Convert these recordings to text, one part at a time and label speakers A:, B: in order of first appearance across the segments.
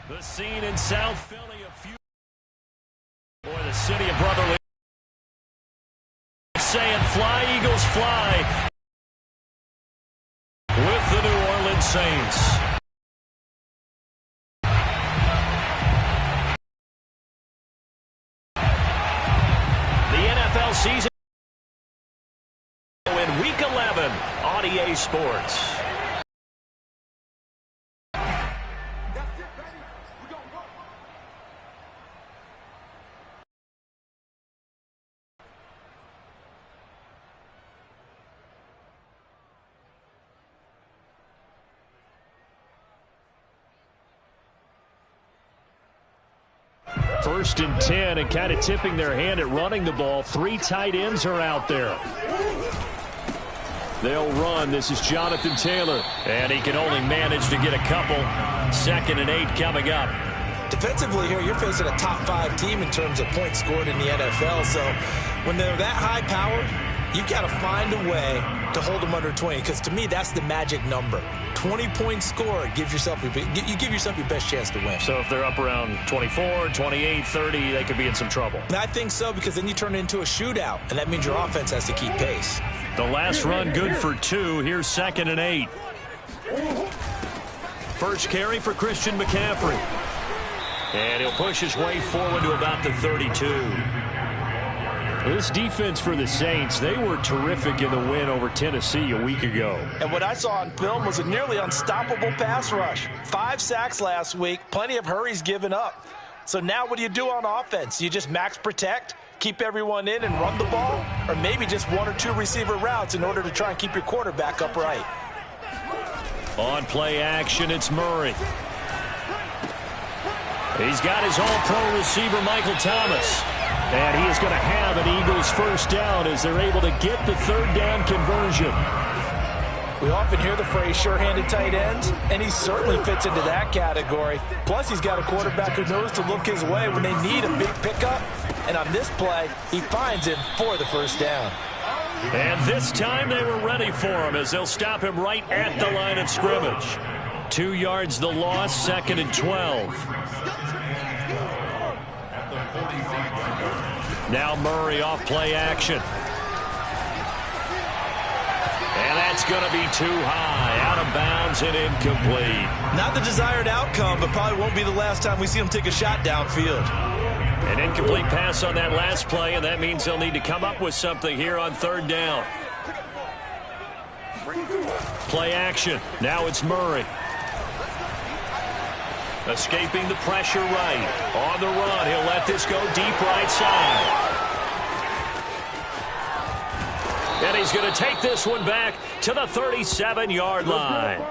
A: The scene in South Philly, boy, the city of brotherly. Saying fly, Eagles, fly. With the New Orleans Saints. The NFL season in Week 11 on EA Sports. First and 10, and kind of tipping their hand at running the ball. 3 tight ends are out there. They'll run. This is Jonathan Taylor, and he can only manage to get a couple. 2nd and 8 coming up.
B: Defensively here, you're facing a top 5 team in terms of points scored in the NFL. So when they're that high powered, you've got to find a way to hold them under 20, because to me, that's the magic number. 20 points scored gives yourself you give yourself your best chance to win.
A: So if they're up around 24, 28, 30, they could be in some trouble.
B: I think so, because then you turn it into a shootout, and that means your offense has to keep pace.
A: The last run good for 2. Here's 2nd and 8. First carry for Christian McCaffrey. And he'll push his way forward to about the 32. This defense for the Saints, they were terrific in the win over Tennessee a week ago.
B: And what I saw on film was a nearly unstoppable pass rush. 5 sacks last week, plenty of hurries given up. So now what do you do on offense? You just max protect, keep everyone in and run the ball, or maybe just 1 or 2 receiver routes in order to try and keep your quarterback upright.
A: On play action, it's Murray. He's got his all-pro receiver, Michael Thomas. And he is going to have an Eagles first down as they're able to get the 3rd down conversion.
B: We often hear the phrase sure-handed tight ends, and he certainly fits into that category. Plus, he's got a quarterback who knows to look his way when they need a big pickup. And on this play, he finds him for the first down.
A: And this time they were ready for him as they'll stop him right at the line of scrimmage. 2 yards the loss, 2nd and 12. Now Murray off play action. And that's going to be too high. Out of bounds and incomplete.
B: Not the desired outcome, but probably won't be the last time we see him take a shot downfield.
A: An incomplete pass on that last play, and that means they'll need to come up with something here on 3rd down. Play action. Now it's Murray. Escaping the pressure right. On the run, he'll let this go deep right side. And he's going to take this one back to the 37-yard line.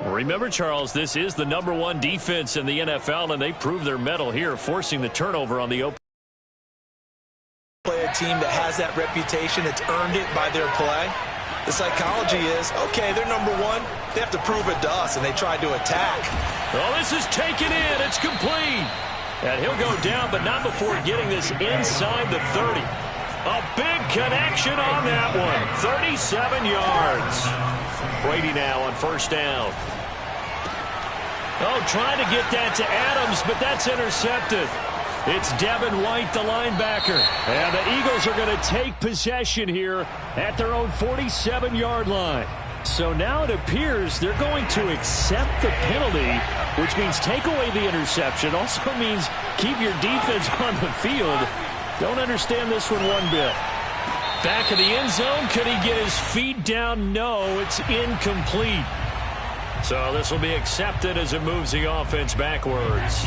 A: Remember, Charles, this is the #1 defense in the NFL, and they prove their mettle here, forcing the turnover on the open.
B: Play a team that has that reputation, that's earned it by their play. The psychology is, okay, they're #1. They have to prove it to us, and they try to attack.
A: Oh, this is taken in. It's complete. And he'll go down, but not before getting this inside the 30. A big connection on that one. 37 yards. Brady now on first down. Oh, trying to get that to Adams, but that's intercepted. It's Devin White, the linebacker. And the Eagles are going to take possession here at their own 47-yard line. So now it appears they're going to accept the penalty, which means take away the interception. Also means keep your defense on the field. Don't understand this one bit. Back of the end zone. Could he get his feet down? No, it's incomplete. So this will be accepted as it moves the offense backwards.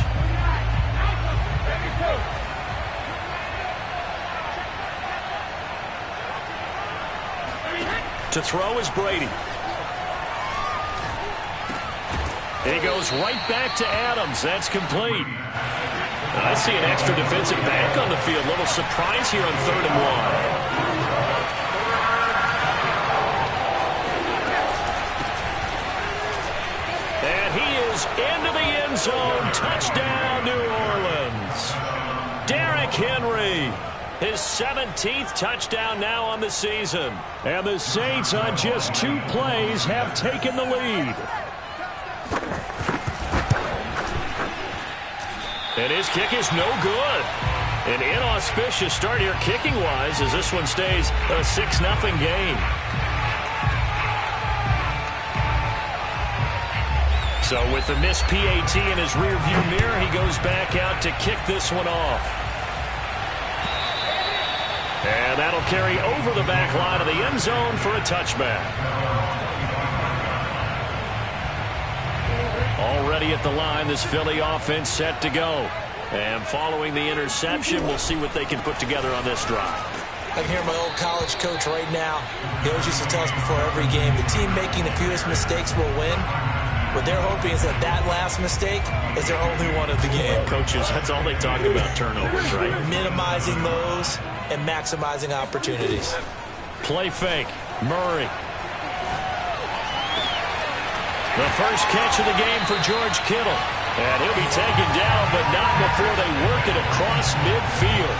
A: To throw is Brady. And he goes right back to Adams. That's complete. I see an extra defensive back on the field. Little surprise here on 3rd and 1. And he is into the end zone. Touchdown, New Orleans. Derrick Henry. His 17th touchdown now on the season. And the Saints on just 2 plays have taken the lead. And his kick is no good. An inauspicious start here kicking-wise as this one stays a 6-0 game. So with the missed PAT in his rearview mirror, he goes back out to kick this one off. And that'll carry over the back line of the end zone for a touchback. Already at the line, this Philly offense set to go. And following the interception, we'll see what they can put together on this drive.
B: I can hear my old college coach right now. He always used to tell us before every game, the team making the fewest mistakes will win. What they're hoping is that last mistake is their only one of the game.
A: Coaches, that's all they talk about, turnovers, right?
B: Minimizing those and maximizing opportunities.
A: Play fake. Murray. The first catch of the game for George Kittle. And he'll be taken down, but not before they work it across midfield.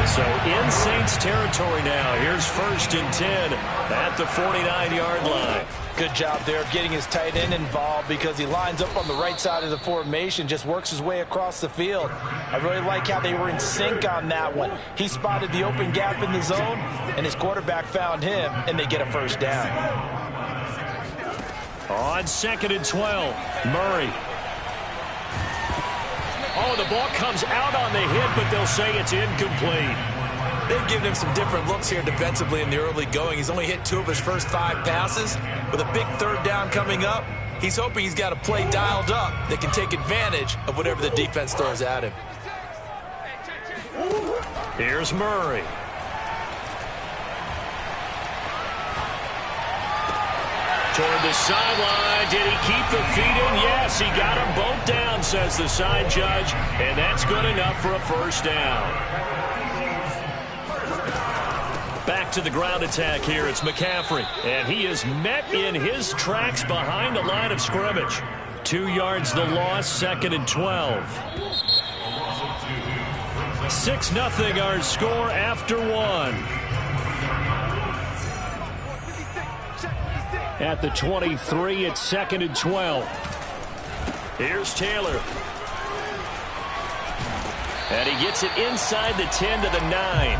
A: So in Saints territory now. Here's 1st and 10 at the 49-yard line.
B: Good job there of getting his tight end involved because he lines up on the right side of the formation, just works his way across the field. I really like how they were in sync on that one. He spotted the open gap in the zone, and his quarterback found him, and they get a first down.
A: On 2nd and 12, Murray. Oh, the ball comes out on the hit, but they'll say it's incomplete.
B: They've given him some different looks here defensively in the early going. He's only hit 2 of his first 5 passes. With a big 3rd down coming up, he's hoping he's got a play dialed up that can take advantage of whatever the defense throws at him.
A: Here's Murray. Toward the sideline. Did he keep the feet in? Yes, he got them both down, says the side judge. And that's good enough for a first down. Back to the ground attack here. It's McCaffrey. And he is met in his tracks behind the line of scrimmage. 2 yards the loss, 2nd and 12. 6-0 our score after 1. At the 23, it's 2nd and 12. Here's Taylor. And he gets it inside the 10 to the 9.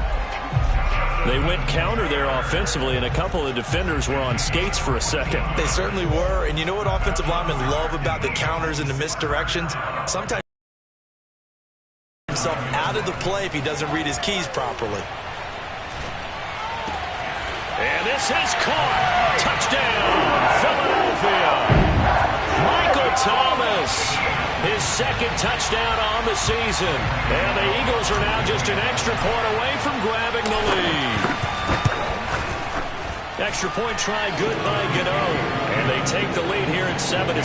A: They went counter there offensively, and a couple of defenders were on skates for a second.
B: They certainly were, and you know what offensive linemen love about the counters and the misdirections? Sometimes himself out of the play if he doesn't read his keys properly.
A: And this is caught. Touchdown, Philadelphia. Michael Thomas, his 2nd touchdown on the season. And the Eagles are now just an extra point away from grabbing the lead. Extra point try good by Gano. And they take the lead here at 7-6.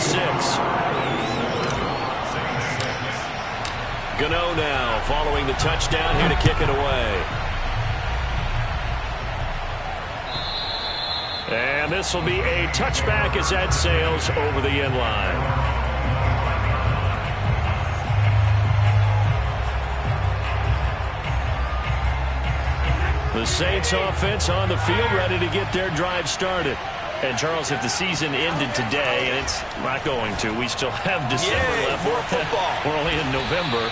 A: Gano now following the touchdown here to kick it away. And this will be a touchback as that sails over the end line. The Saints offense on the field ready to get their drive started. And, Charles, if the season ended today, and it's not going to, we still have December left.
B: More football.
A: We're only in November.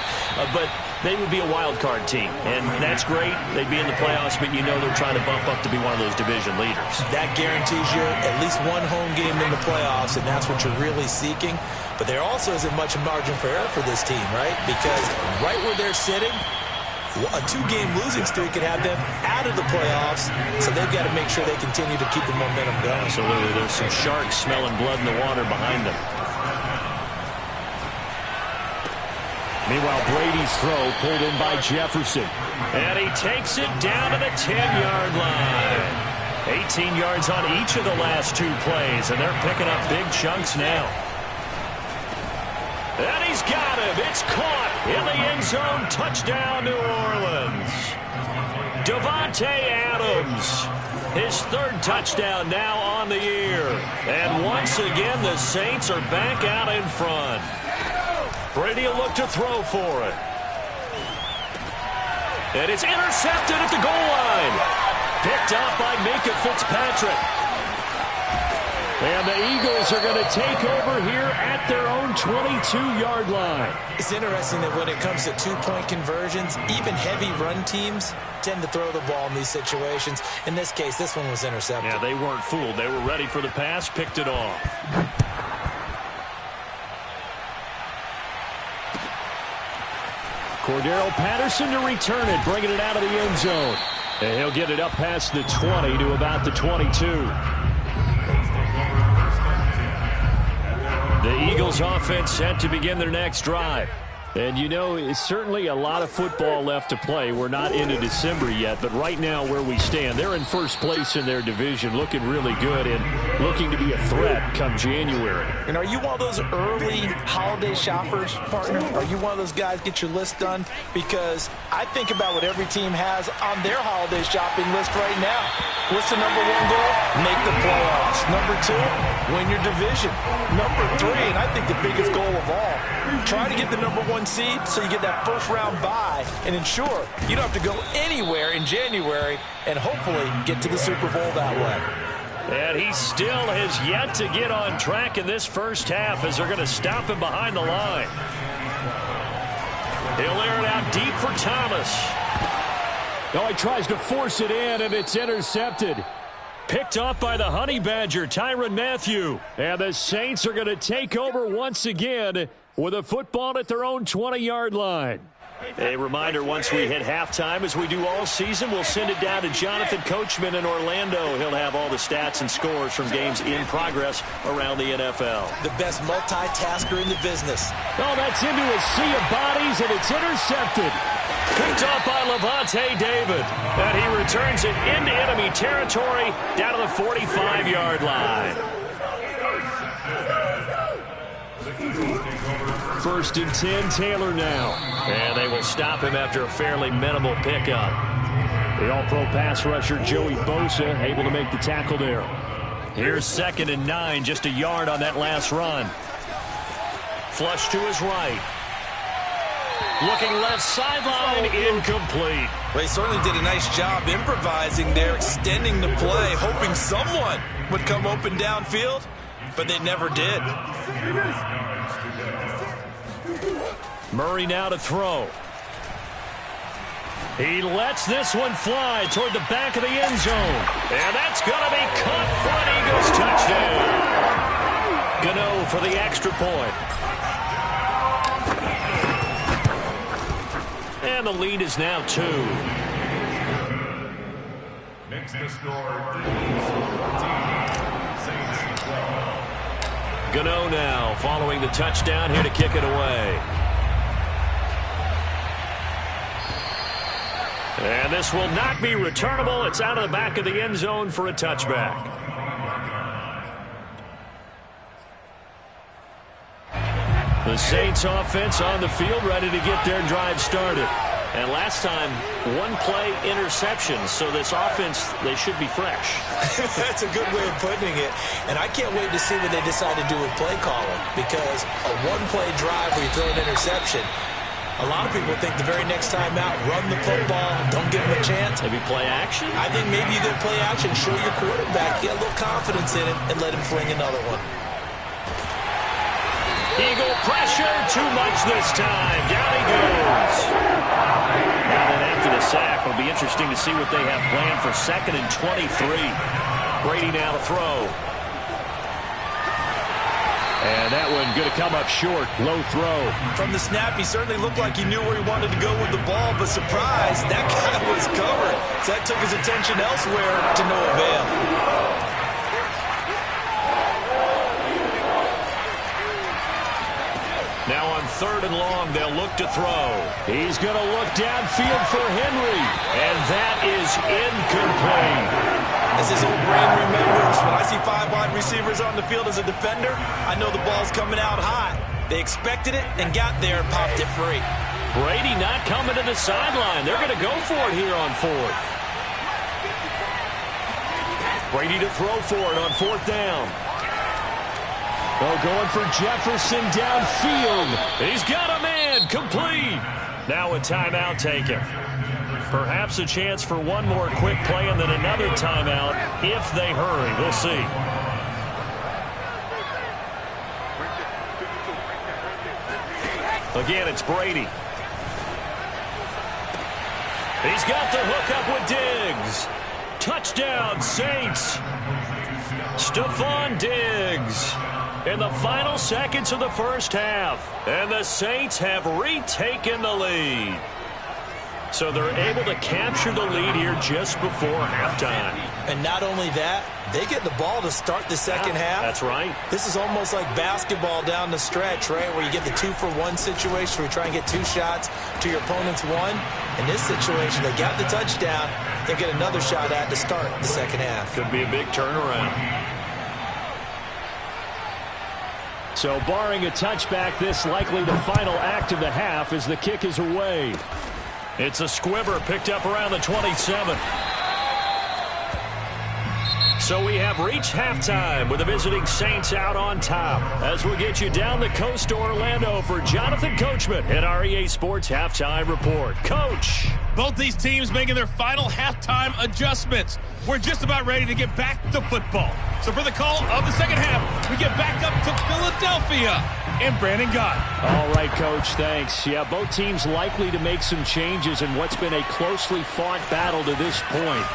A: But they would be a wild card team. And that's great. They'd be in the playoffs, but you know they're trying to bump up to be one of those division leaders. That
B: guarantees you at least one home game in the playoffs, and that's what you're really seeking. But there also isn't much margin for error for this team, right? Because right where they're sitting, a 2-game losing streak could have them out of the playoffs, so they've got to make sure they continue to keep the momentum going.
A: Absolutely. There's some sharks smelling blood in the water behind them. Meanwhile, Brady's throw pulled in by Jefferson. And he takes it down to the 10-yard line. 18 yards on each of the last 2 plays, and they're picking up big chunks now. And he's got him. It's caught in the end zone. Touchdown, New Orleans. Davante Adams, his 3rd touchdown now on the year. And once again, the Saints are back out in front. Brady will look to throw for it. And it's intercepted at the goal line. Picked up by Minkah Fitzpatrick. And the Eagles are going to take over here at their own 22-yard line.
B: It's interesting that when it comes to two-point conversions, even heavy run teams tend to throw the ball in these situations. In this case, this one was intercepted.
A: Yeah, they weren't fooled. They were ready for the pass, picked it off. Cordero Patterson to return it, bringing it out of the end zone. And he'll get it up past the 20 to about the 22. The Eagles offense set to begin their next drive. And, you know, it's certainly a lot of football left to play. We're not into December yet, but right now where we stand, they're in first place in their division, looking really good and looking to be a threat come January.
B: And are you one of those early holiday shoppers, partner? Are you one of those guys get your list done? Because I think about what every team has on their holiday shopping list right now. What's the number one goal? Make the playoffs. Number two, win your division. Number three, and I think the biggest goal of all, try to get the number one seed so you get that first round bye and ensure you don't have to go anywhere in January and hopefully get to the Super Bowl that way.
A: And he still has yet to get on track in this first half as they're going to stop him behind the line. He'll air it out deep for Thomas. Oh, he tries to force it in, and it's intercepted. Picked off by the Honey Badger, Tyrann Mathieu. And the Saints are going to take over once again with a football at their own 20-yard line. A reminder, once we hit halftime, as we do all season, we'll send it down to Jonathan Coachman in Orlando. He'll have all the stats and scores from games in progress around the NFL.
B: The best multitasker in the business.
A: Oh, that's into a sea of bodies, and it's intercepted. Picked off by Levante David. And he returns it into enemy territory down to the 45-yard line. First and 10, Taylor now. And they will stop him after a fairly minimal pickup. The all-pro pass rusher, Joey Bosa, able to make the tackle there. Here's 2nd and 9, just a yard on that last run. Flush to his right. Looking left sideline, incomplete.
B: Well, he certainly did a nice job improvising there, extending the play, hoping someone would come open downfield, but they never did.
A: Murray now to throw. He lets this one fly toward the back of the end zone. And that's going to be caught for an Eagles touchdown. Gano for the extra point. And the lead is now 2.
C: Makes the score.
A: Gano now following the touchdown here to kick it away. And this will not be returnable. It's out of the back of the end zone for a touchback. The Saints offense on the field ready to get their drive started. And last time, one-play interception, so this offense, they should be fresh.
B: That's a good way of putting it. And I can't wait to see what they decide to do with play calling, because a one-play drive where you throw an interception, a lot of people think the very next time out, run the football, don't give them a chance.
A: Maybe play action?
B: I think maybe you can play action, show your quarterback, get a little confidence in it, and let him fling another one.
A: Eagle pressure, too much this time. Down he goes. And then after the sack, it'll be interesting to see what they have planned for 2nd and 23. Brady now to throw. And that one going to come up short. Low throw.
B: From the snap, he certainly looked like he knew where he wanted to go with the ball, but surprise, that guy was covered. So that took his attention elsewhere to no avail.
A: Now on 3rd and long, they'll look to throw. He's going to look downfield for Henry. And that is incomplete.
B: As his old brain remembers, when I see 5 wide receivers on the field as a defender, I know the ball's coming out high. They expected it and got there and popped it free.
A: Brady not coming to the sideline. They're going to go for it here on 4th. Brady to throw for it on 4th down. Oh, going for Jefferson downfield. He's got a man, complete. Now a timeout taken. Perhaps a chance for one more quick play and then another timeout if they hurry. We'll see. Again, it's Brady. He's got the hook up with Diggs. Touchdown, Saints. Stephon Diggs in the final seconds of the first half. And the Saints have retaken the lead. So they're able to capture the lead here just before halftime.
B: And not only that, they get the ball to start the second half.
A: That's right.
B: This is almost like basketball down the stretch, right, where you get the 2-for-1 situation where you try and get 2 shots to your opponent's 1. In this situation, they got the touchdown. They'll get another shot at to start the second half.
A: Could be a big turnaround. So barring a touchback, this likely the final act of the half as the kick is away. It's a squibber picked up around the 27. So we have reached halftime with the visiting Saints out on top. As we'll get you down the coast to Orlando for Jonathan Coachman at our EA Sports Halftime Report. Coach.
D: Both these teams making their final halftime adjustments. We're just about ready to get back to football. So for the call of the second half, we get back up to Philadelphia and Brandon Gott.
A: All right, Coach, thanks. Yeah, both teams likely to make some changes in what's been a closely fought battle to this point.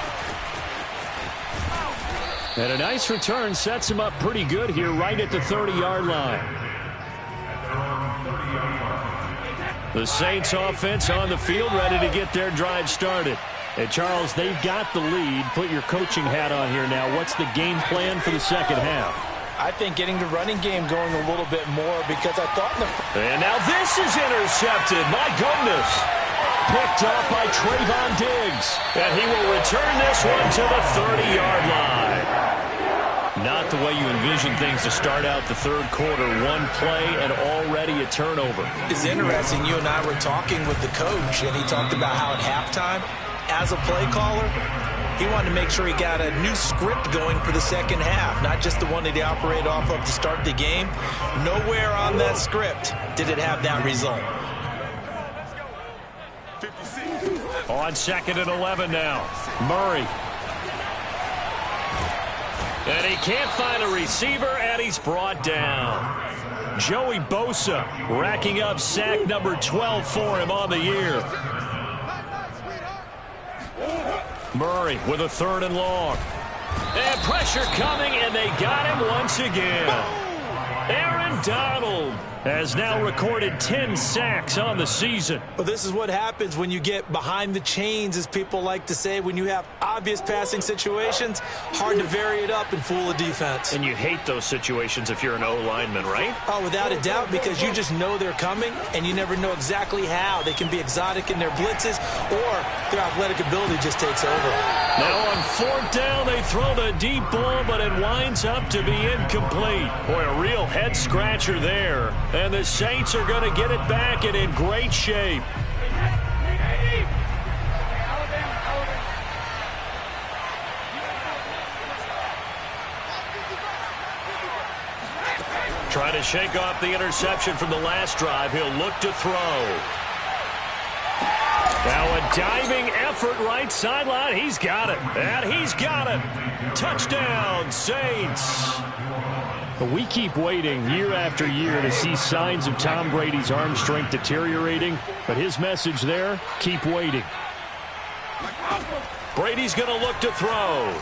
A: And a nice return sets him up pretty good here right at the 30-yard line. The Saints offense on the field ready to get their drive started. And Charles, they've got the lead. Put your coaching hat on here now. What's the game plan for the second half?
B: I think getting the running game going a little bit more because I thought in the...
A: And now this is intercepted. My goodness. Picked up by Trayvon Diggs. And he will return this one to the 30-yard line. Not the way you envision things to start out the third quarter. One play and already a turnover.
B: It's interesting. You and I were talking with the coach, and he talked about how at halftime, as a play caller, he wanted to make sure he got a new script going for the second half, not just the one that he operated off of to start the game. Nowhere on that script did it have that result.
A: On 2nd and 11 now. Murray. And he can't find a receiver, and he's brought down. Joey Bosa racking up sack number 12 for him on the year. Murray with a 3rd and long. And pressure coming, and they got him once again. Aaron Donald has now recorded 10 sacks on the season.
B: Well, this is what happens when you get behind the chains, as people like to say. When you have obvious passing situations, hard to vary it up and fool a defense.
A: And you hate those situations if you're an O-lineman, right?
B: Oh, without a doubt, because you just know they're coming, and you never know exactly how. They can be exotic in their blitzes, or their athletic ability just takes over.
A: Now on 4th down, they throw the deep ball, but it winds up to be incomplete. Boy, a real head-scratcher there. And the Saints are going to get it back and in great shape. Trying to shake off the interception from the last drive. He'll look to throw. Now a diving effort right sideline. He's got it. And he's got it. Touchdown, Saints. We keep waiting year after year to see signs of Tom Brady's arm strength deteriorating. But his message there, keep waiting. Brady's going to look to throw.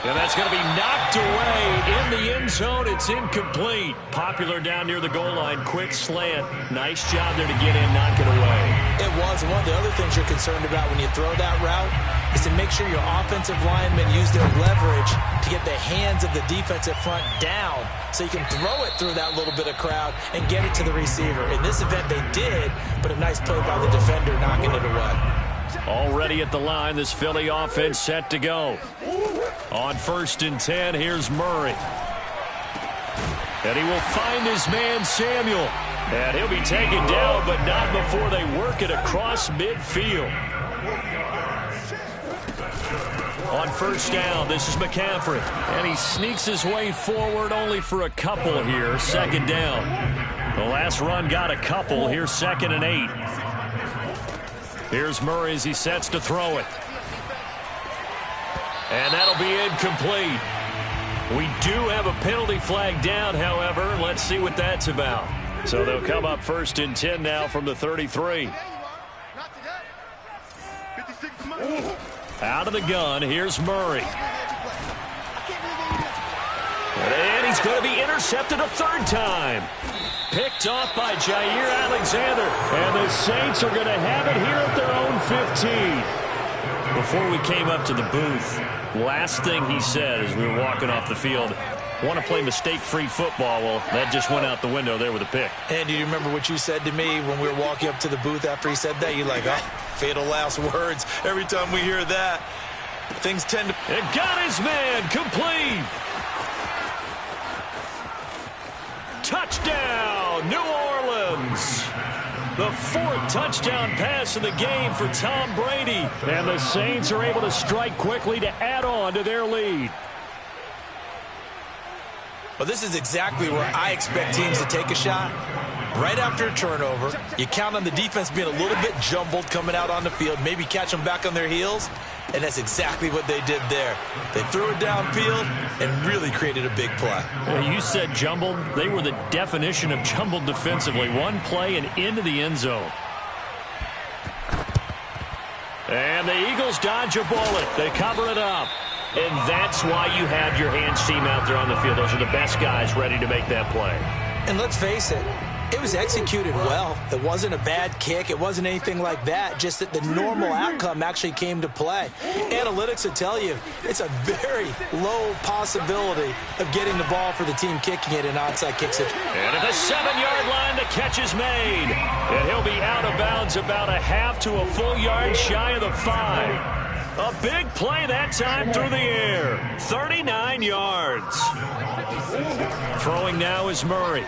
A: And that's going to be knocked away in the end zone. It's incomplete. Popular down near the goal line. Quick slant. Nice job there to get in, knock it away.
B: It was. One of the other things you're concerned about when you throw that route is to make sure your offensive linemen use their leverage to get the hands of the defensive front down so you can throw it through that little bit of crowd and get it to the receiver. In this event, they did, but a nice play by the defender knocking it away.
A: Already at the line, this Philly offense set to go. On 1st and 10, here's Murray. And he will find his man, Samuel. And he'll be taken down, but not before they work it across midfield. On 1st down, this is McCaffrey. And he sneaks his way forward only for a couple here. 2nd down. The last run got a couple. Here's 2nd and 8. Here's Murray as he sets to throw it. And that'll be incomplete. We do have a penalty flag down, however. Let's see what that's about. So they'll come up 1st and 10 now from the 33. Out of the gun, here's Murray. And he's going to be intercepted a 3rd time. Picked off by Jair Alexander. And the Saints are going to have it here at their own 15. Before we came up to the booth, last thing he said as we were walking off the field, want to play mistake-free football. Well, that just went out the window there with a pick.
B: And do you remember what you said to me when we were walking up to the booth after he said that? You're like, oh, fatal last words. Every time we hear that, things tend to...
A: And got his man complete. Touchdown, New Orleans. The 4th touchdown pass of the game for Tom Brady. And the Saints are able to strike quickly to add on to their lead.
B: Well, this is exactly where I expect teams to take a shot. Right after a turnover, you count on the defense being a little bit jumbled coming out on the field, maybe catch them back on their heels, and that's exactly what they did there. They threw it downfield and really created a big play.
A: You said jumbled. They were the definition of jumbled defensively. One play and into the end zone. And the Eagles dodge a bullet. They cover it up. And that's why you have your hands team out there on the field. Those are the best guys ready to make that play.
B: And let's face it, it was executed well. It wasn't a bad kick. It wasn't anything like that. Just that the normal outcome actually came to play. Analytics will tell you it's a very low possibility of getting the ball for the team kicking it in onside kick situation.
A: And at the 7-yard line, the catch is made. And he'll be out of bounds about a half to a full yard shy of the 5. A big play that time through the air. 39 yards. Throwing now is Murray.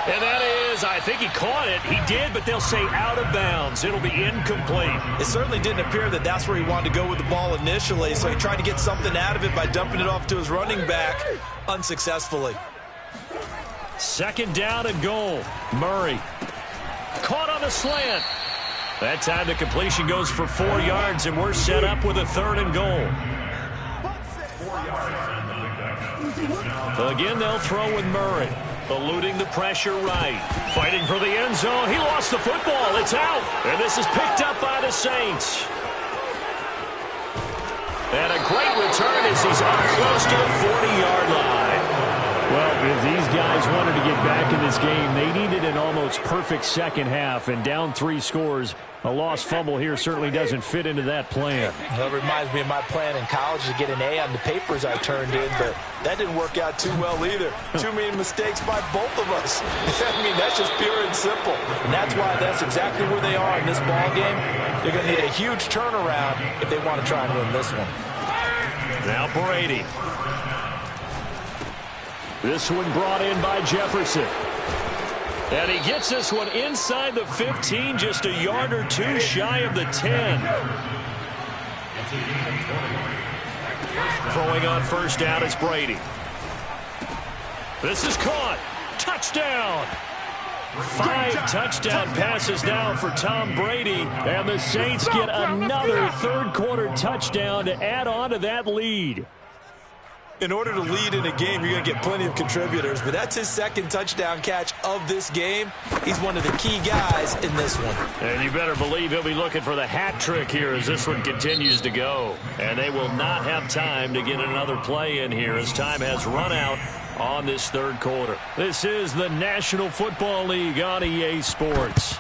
A: And that is, I think he caught it. He did, but they'll say out of bounds. It'll be incomplete.
B: It certainly didn't appear that that's where he wanted to go with the ball initially, so he tried to get something out of it by dumping it off to his running back unsuccessfully.
A: 2nd down and goal. Murray caught on the slant. That time the completion goes for 4 yards, and we're set up with a 3rd and goal. Again, they'll throw with Murray. Eluding the pressure right. Fighting for the end zone. He lost the football. It's out. And this is picked up by the Saints. And a great return as he's up close to the 40-yard line. Well, if these guys wanted to get back in this game, they needed an almost perfect second half. And down 3 scores, a lost fumble here certainly doesn't fit into that plan.
B: Well, it reminds me of my plan in college to get an A on the papers I turned in, but that didn't work out too well either. Too many mistakes by both of us. I mean, that's just pure and simple. And that's why that's exactly where they are in this ball game. They're going to need a huge turnaround if they want to try and win this one.
A: Now Brady. This one brought in by Jefferson. And he gets this one inside the 15, just a yard or 2 shy of the 10. Throwing on 1st down is Brady. This is caught. Touchdown. 5 touchdown passes now for Tom Brady. And the Saints get another 3rd quarter touchdown to add on to that lead.
B: In order to lead in a game, you're going to get plenty of contributors, but that's his 2nd touchdown catch of this game. He's one of the key guys in this one.
A: And you better believe he'll be looking for the hat trick here as this one continues to go. And they will not have time to get another play in here as time has run out on this 3rd quarter. This is the National Football League on EA Sports.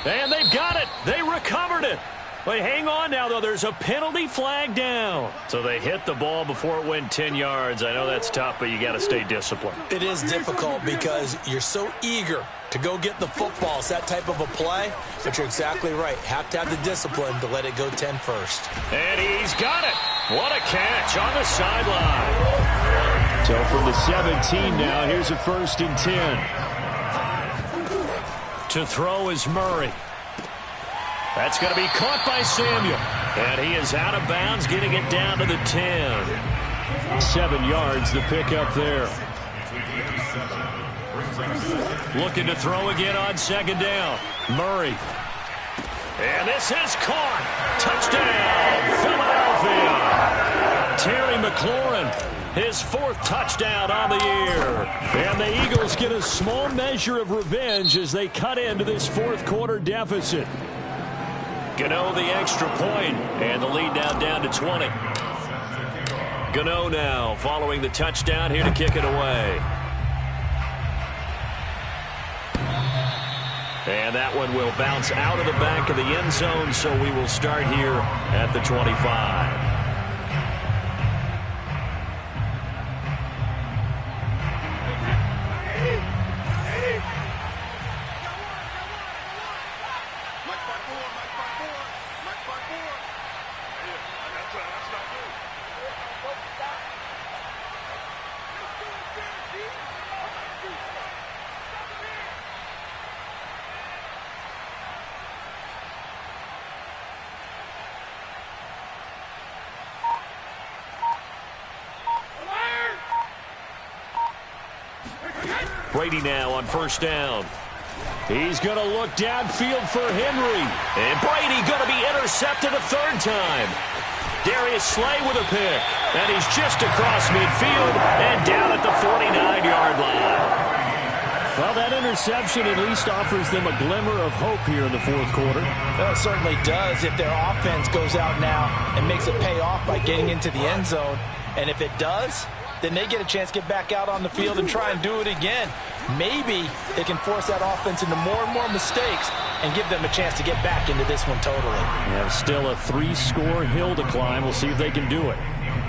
A: And they've got it. They recovered it. But hang on now, though. There's a penalty flag down. So they hit the ball before it went 10 yards. I know that's tough, but you got to stay disciplined.
B: It is difficult because you're so eager to go get the football. It's that type of a play, but you're exactly right. Have to have the discipline to let it go 10 first.
A: And he's got it. What a catch on the sideline. So from the 17 now, here's a 1st and 10. To throw is Murray. That's going to be caught by Samuel. And he is out of bounds, getting it down to the 10. 7 yards, the pickup there. Looking to throw again on 2nd down. Murray. And this is caught. Touchdown, Philadelphia. Terry McLaurin his 4th touchdown on the year. And the Eagles get a small measure of revenge as they cut into this 4th quarter deficit. Gano the extra point, and the lead now down to 20. Gano now following the touchdown here to kick it away. And that one will bounce out of the back of the end zone, so we will start here at the 25. Brady now on 1st down. He's going to look downfield for Henry. And Brady going to be intercepted a 3rd time. Darius Slay with a pick. And he's just across midfield and down at the 49-yard line. Well, that interception at least offers them a glimmer of hope here in the 4th quarter.
B: Well, it certainly does if their offense goes out now and makes it pay off by getting into the end zone. And if it does, then they get a chance to get back out on the field and try and do it again. Maybe they can force that offense into more and more mistakes and give them a chance to get back into this one totally.
A: Yeah, still a 3-score hill to climb. We'll see if they can do it.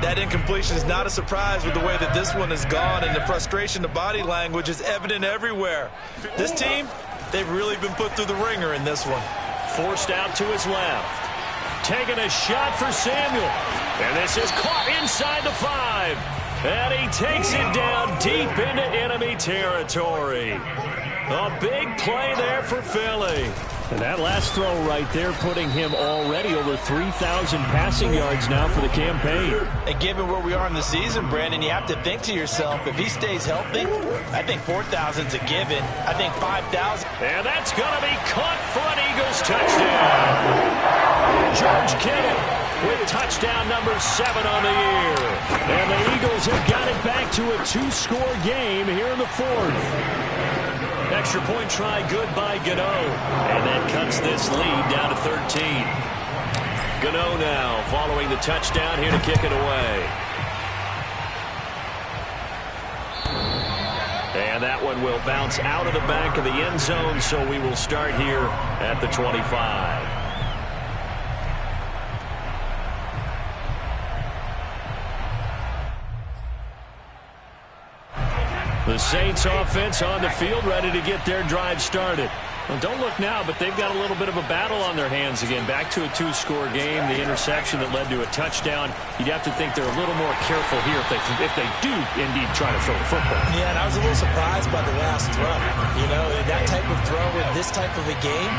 B: That incompletion is not a surprise with the way that this one has gone, and the frustration, the body language is evident everywhere. This team, they've really been put through the ringer in this one.
A: Forced out to his left. Taking a shot for Samuel. And this is caught inside the 5. And he takes it down deep into enemy territory. A big play there for Philly. And that last throw right there putting him already over 3,000 passing yards now for the campaign.
B: And given where we are in the season, Brandon, you have to think to yourself, if he stays healthy, I think 4,000's a given. I think 5,000.
A: And that's going to be caught for an Eagles touchdown. George Kittle with touchdown number 7 on the year. And the Eagles have got it back to a 2-score game here in the 4th. Extra point try good by Gano. And that cuts this lead down to 13. Gano now following the touchdown here to kick it away. And that one will bounce out of the back of the end zone, so we will start here at the 25. The Saints offense on the field, ready to get their drive started. Well, don't look now, but they've got a little bit of a battle on their hands again. Back to a 2-score game. The interception that led to a touchdown. You'd have to think they're a little more careful here if they do indeed try to throw the football.
B: Yeah, and I was a little surprised by the last throw. You know, that type of throw in this type of a game,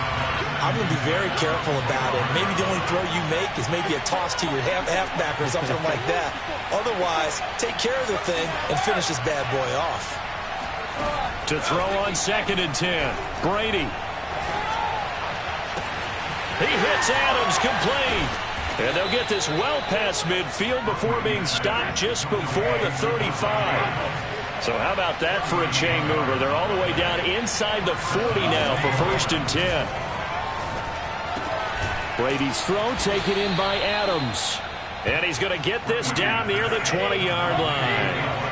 B: I'm going to be very careful about it. Maybe the only throw you make is maybe a toss to your halfback or something like that. Otherwise, take care of the thing and finish this bad boy off.
A: To throw on 2nd and 10. Brady. He hits Adams complete. And they'll get this well past midfield before being stopped just before the 35. So how about that for a chain mover? They're all the way down inside the 40 now for 1st and 10. Brady's throw taken in by Adams. And he's going to get this down near the 20-yard line.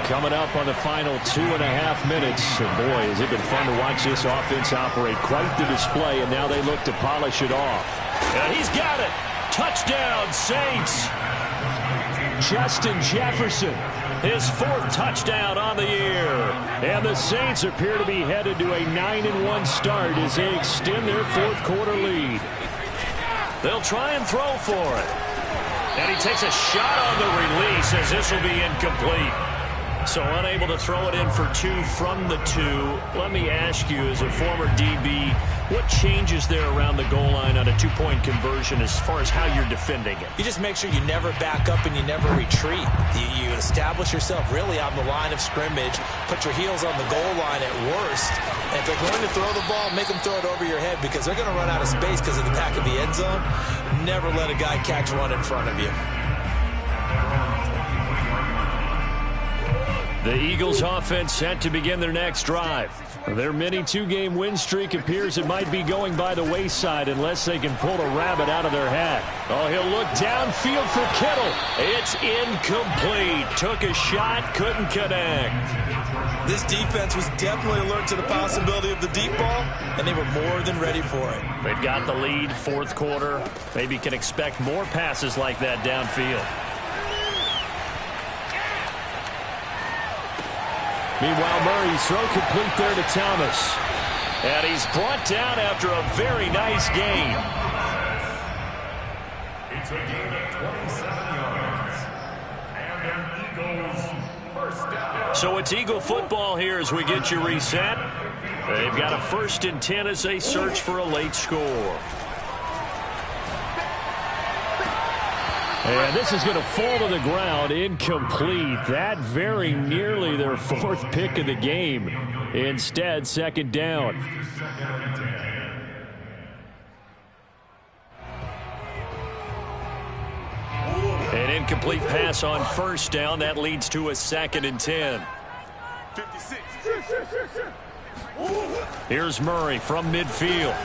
A: Coming up on the final 2.5 minutes. And boy, has it been fun to watch this offense operate. Quite the display, and now they look to polish it off. And he's got it. Touchdown, Saints. Justin Jefferson, his 4th touchdown on the year. And the Saints appear to be headed to a 9-1 start as they extend their 4th quarter lead. They'll try and throw for it. And he takes a shot on the release as this will be incomplete. So unable to throw it in for 2 from the 2. Let me ask you, as a former DB, what changes there around the goal line on a 2-point conversion as far as how you're defending it?
B: You just make sure you never back up and you never retreat. You establish yourself really on the line of scrimmage, put your heels on the goal line at worst. And if they're going to throw the ball, make them throw it over your head because they're going to run out of space because of the back of the end zone. Never let a guy catch one in front of you.
A: The Eagles offense set to begin their next drive. Their mini two-game win streak appears it might be going by the wayside unless they can pull a rabbit out of their hat. Oh, he'll look downfield for Kittle. It's incomplete. Took a shot, couldn't connect.
B: This defense was definitely alert to the possibility of the deep ball, and they were more than ready for it.
A: They've got the lead, fourth quarter. Maybe can expect more passes like that downfield. Meanwhile, Murray's throw complete there to Thomas. And he's brought down after a very nice gain.
C: It's a gain of 27 yards. And an Eagles first down.
A: So it's Eagle football here as we get you reset. They've got a 1st and 10 as they search for a late score. And this is going to fall to the ground, incomplete. That very nearly their 4th pick of the game. Instead, 2nd down. An incomplete pass on 1st down. That leads to a 2nd and 10.
C: 56.
A: Here's Murray from midfield.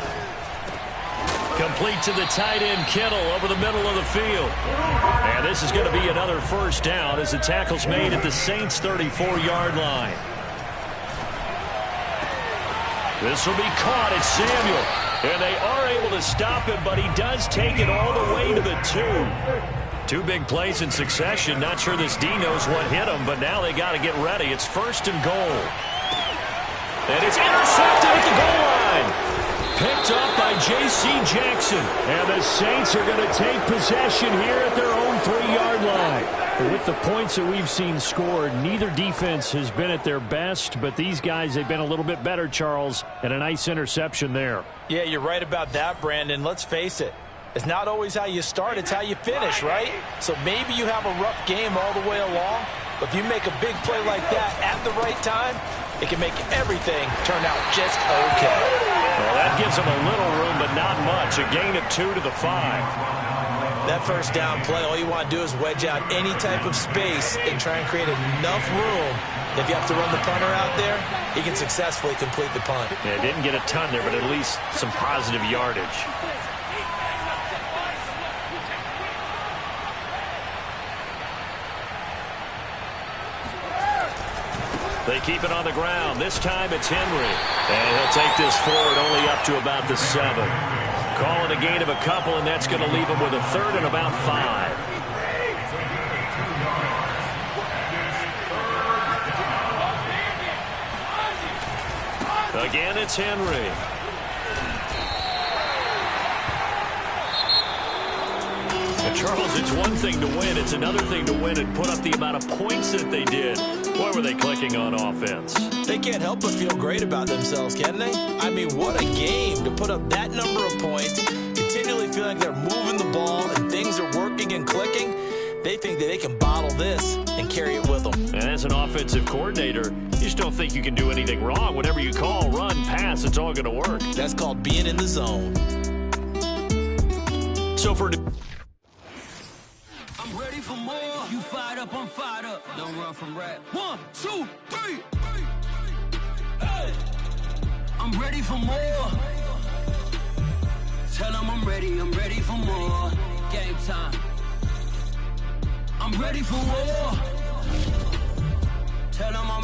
A: Complete to the tight end, Kittle, over the middle of the field. And this is going to be another 1st down as the tackle's made at the Saints' 34-yard line. This will be caught. It's Samuel. And they are able to stop him, but he does take it all the way to the 2. 2 big plays in succession. Not sure this D knows what hit him, but now they got to get ready. It's 1st and goal. And it's intercepted at the goal line. Picked up by J.C. Jackson. And the Saints are going to take possession here at their own 3-yard line. With the points that we've seen scored, neither defense has been at their best, but these guys, they've been a little bit better, Charles, and a nice interception there.
B: Yeah, you're right about that, Brandon. Let's face it. It's not always how you start, it's how you finish, right? So maybe you have a rough game all the way along, but if you make a big play like that at the right time, it can make everything turn out just okay.
A: Well, that gives them a little room, but not much. A gain of 2 to the 5.
B: That 1st down play, all you want to do is wedge out any type of space and try and create enough room. If you have to run the punter out there, he can successfully complete the punt.
A: Yeah, didn't get a ton there, but at least some positive yardage. They keep it on the ground. This time it's Henry. And he'll take this forward only up to about the 7. Calling a gain of a couple, and that's going to leave him with a 3rd and about 5. Again, it's Henry. And Charles, it's one thing to win. It's another thing to win and put up the amount of points that they did. Boy, were they clicking on offense.
B: They can't help but feel great about themselves, can they? I mean, what a game to put up that number of points, continually feeling like they're moving the ball and things are working and clicking. They think that they can bottle this and carry it with them.
A: And as an offensive coordinator, you just don't think you can do anything wrong. Whatever you call, run, pass, it's all going to work.
B: That's called being in the zone.
A: So for...
E: I'm ready for more. You fired up, I'm fired up. Don't run from rap. 1, 2, 3. Hey. I'm ready for more. Tell them I'm ready for more. Game time. I'm ready for war. Tell them I'm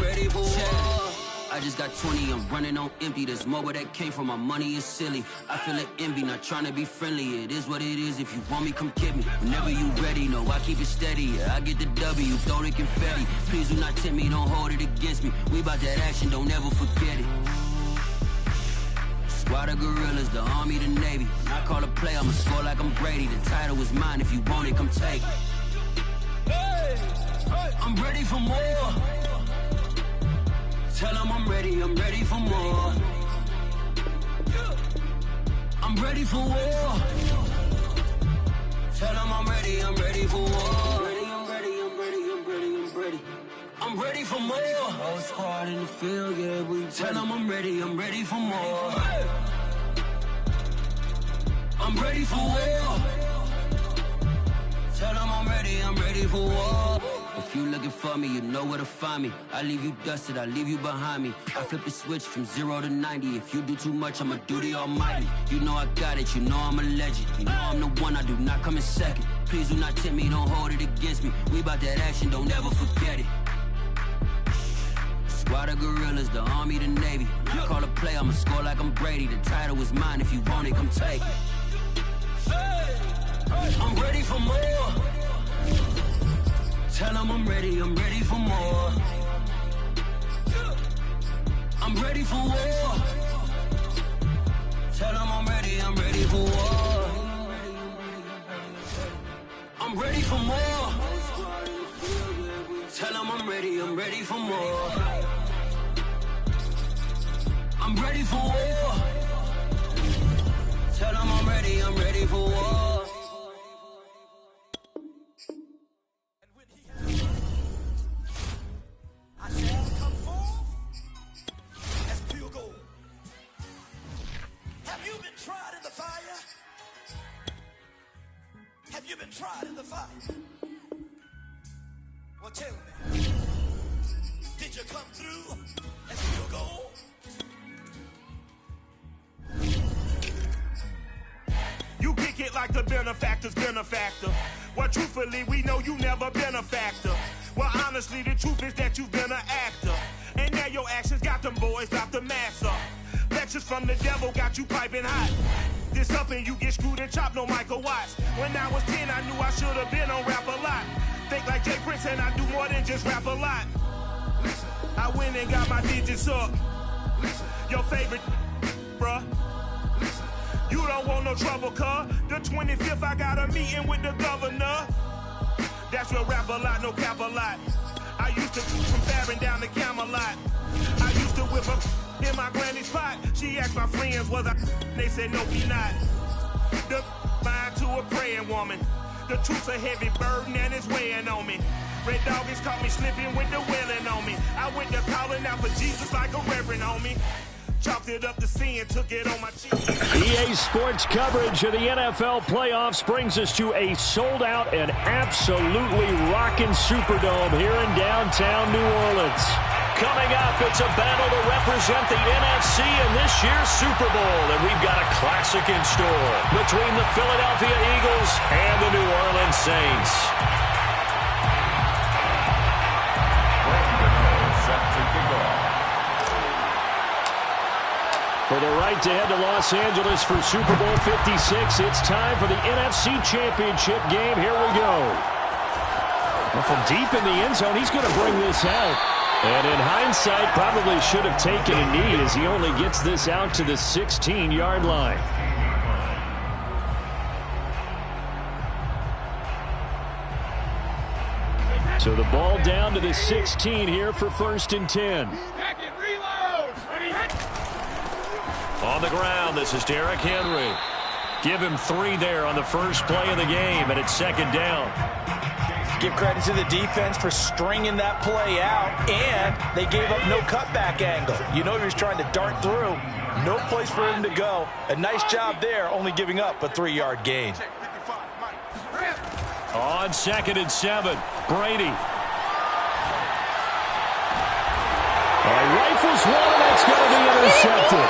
E: ready for war. I just got 20, I'm running on empty. There's more where that came from, my money is silly. I feel like envy, not trying to be friendly. It is what it is, if you want me, come get me. Whenever you ready, no, I keep it steady. Yeah, I get the W, throw the confetti. Please do not tempt me, don't hold it against me. We about that action, don't ever forget it. Squad of gorillas, the army, the navy. When I call a play, I'ma score like I'm Brady. The title is mine, if you want it, come take it. Hey, I'm ready for more. Tell them I'm ready for more. I'm ready for war. Tell them I'm ready for war. I'm ready for more. Whole squad in the field, yeah, we tell them I'm ready for more. I'm ready for war. Tell them I'm ready for war. If you looking for me, you know where to find me. I leave you dusted, I leave you behind me. I flip the switch from 0 to 90. If you do too much, I'ma do the almighty. You know I got it, you know I'm a legend. You know I'm the one, I do not come in second. Please do not tempt me, don't hold it against me. We bout that action, don't ever forget it. Squad of gorillas, the army, the navy. When I call a play, I'ma score like I'm Brady. The title is mine, if you want it, come take it. I'm ready for more. Tell them I'm ready for more. I'm ready for war. Tell them I'm ready for war. I'm ready for more. Tell them I'm ready for more. I'm ready for war. Tell them I'm ready for war.
F: I shall come forth as pure gold. Have you been tried in the fire? Have you been tried in the fire? Well, tell me, did you come through as pure gold?
G: You kick it like the benefactor's benefactor. Well, truthfully, we know you never been a factor. Well, honestly, the truth is that you've been an actor. And now your actions got them boys out the mass up. Lectures from the devil got you piping hot. This up and you get screwed and chopped, no Michael Watts. When I was 10, I knew I should have been on Rap a Lot. Think like Jay Prince and I do more than just rap a lot. I went and got my digits up. Your favorite, bruh. You don't want no trouble, cuz. The 25th, I got a meeting with the governor. That's where Rap a Lot, no cap a lot. I used to from Farron down to Camelot. I used to whip up in my granny's pot. She asked my friends, was I? They said, no, we not. The mind to a praying woman. The truth's a heavy burden and it's weighing on me. Red Doggies caught me slipping with the wailing on me. I went to calling out for Jesus like a reverend on me. Chopped it up to sin, took it on my chin.
A: EA Sports coverage of the NFL playoffs brings us to a sold-out and absolutely rocking Superdome here in downtown New Orleans. Coming up, it's a battle to represent the NFC in this year's Super Bowl, and we've got a classic in store between the Philadelphia Eagles and the New Orleans Saints.
C: Set to kick off.
A: For the right to head to Los Angeles for Super Bowl 56, it's time for the NFC Championship game. Here we go. Well, from deep in the end zone, he's going to bring this out. And in hindsight, probably should have taken a knee as he only gets this out to the 16-yard line. So the ball down to the 16 here for 1st and 10. On the ground, this is Derrick Henry. Give him 3 there on the first play of the game, and it's 2nd down.
B: Give credit to the defense for stringing that play out, and they gave up no cutback angle. You know he was trying to dart through. No place for him to go. A nice job there, only giving up a 3-yard gain.
A: On 2nd and 7, Brady. Rifles one, and that's going to be intercepted.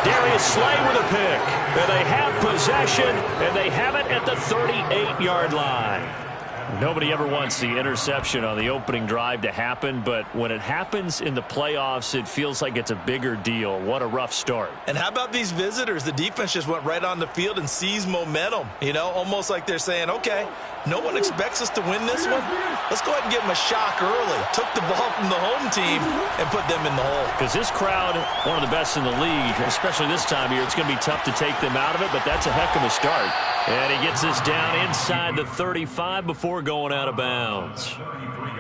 A: Darius Slay with a pick. And they have possession, and they have it at the 38-yard line. Nobody ever wants the interception on the opening drive to happen, but when it happens in the playoffs, it feels like it's a bigger deal. What a rough start.
B: And how about these visitors? The defense just went right on the field and seized momentum. You know, almost like they're saying, okay, no one expects us to win this one. Let's go ahead and give them a shock early. Took the ball from the home team and put them in the hole.
A: Because this crowd, one of the best in the league, especially this time of year, it's going to be tough to take them out of it, but that's a heck of a start. And he gets this down inside the 35 before going out of bounds.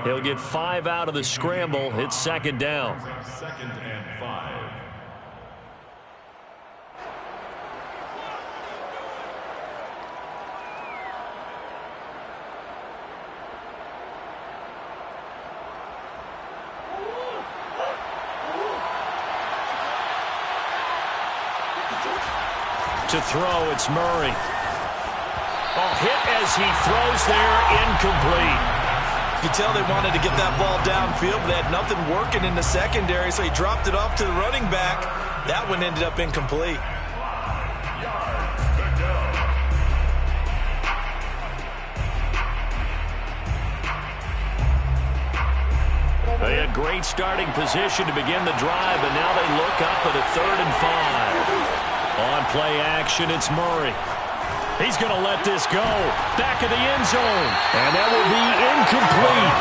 A: He'll get 5 out of the scramble. It's 2nd down.
C: 2nd and 5.
A: To throw, it's Murray. Oh, hit as he throws there, incomplete.
B: You could tell they wanted to get that ball downfield, but they had nothing working in the secondary, so he dropped it off to the running back. That one ended up incomplete.
A: They had great starting position to begin the drive, and now they look up at a 3rd and 5. On play action, it's Murray. He's going to let this go. Back of the end zone. And that will be incomplete.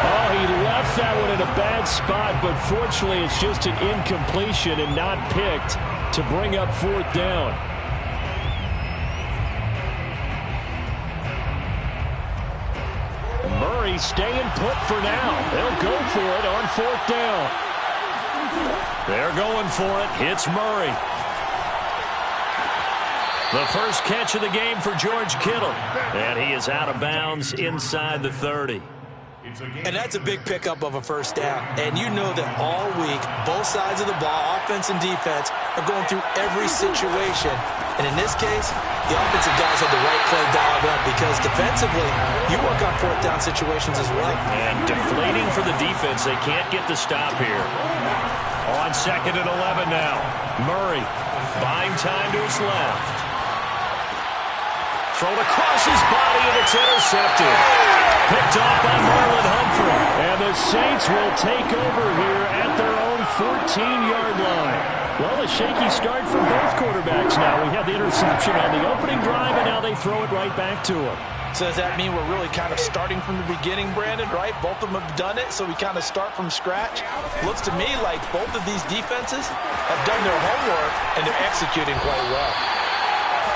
A: Oh, he left that one in a bad spot, but fortunately it's just an incompletion and not picked to bring up 4th down. Murray staying put for now. They'll go for it on 4th down. They're going for it. It's Murray. The first catch of the game for George Kittle. And he is out of bounds inside the 30.
B: And that's a big pickup of a first down. And you know that all week, both sides of the ball, offense and defense, are going through every situation. And in this case, the offensive guys had the right play dialed up because defensively, you work on 4th down situations as well.
A: And deflating for the defense. They can't get the stop here. On 2nd and 11 now. Murray buying time to his left. Thrown across his body, and it's intercepted. Picked off by Marlon Humphrey. And the Saints will take over here at their own 14-yard line. Well, a shaky start from both quarterbacks now. We had the interception on the opening drive, and now they throw it right back to him.
B: So does that mean we're really kind of starting from the beginning, Brandon, right? Both of them have done it, so we kind of start from scratch. Looks to me like both of these defenses have done their homework, and they're executing quite well.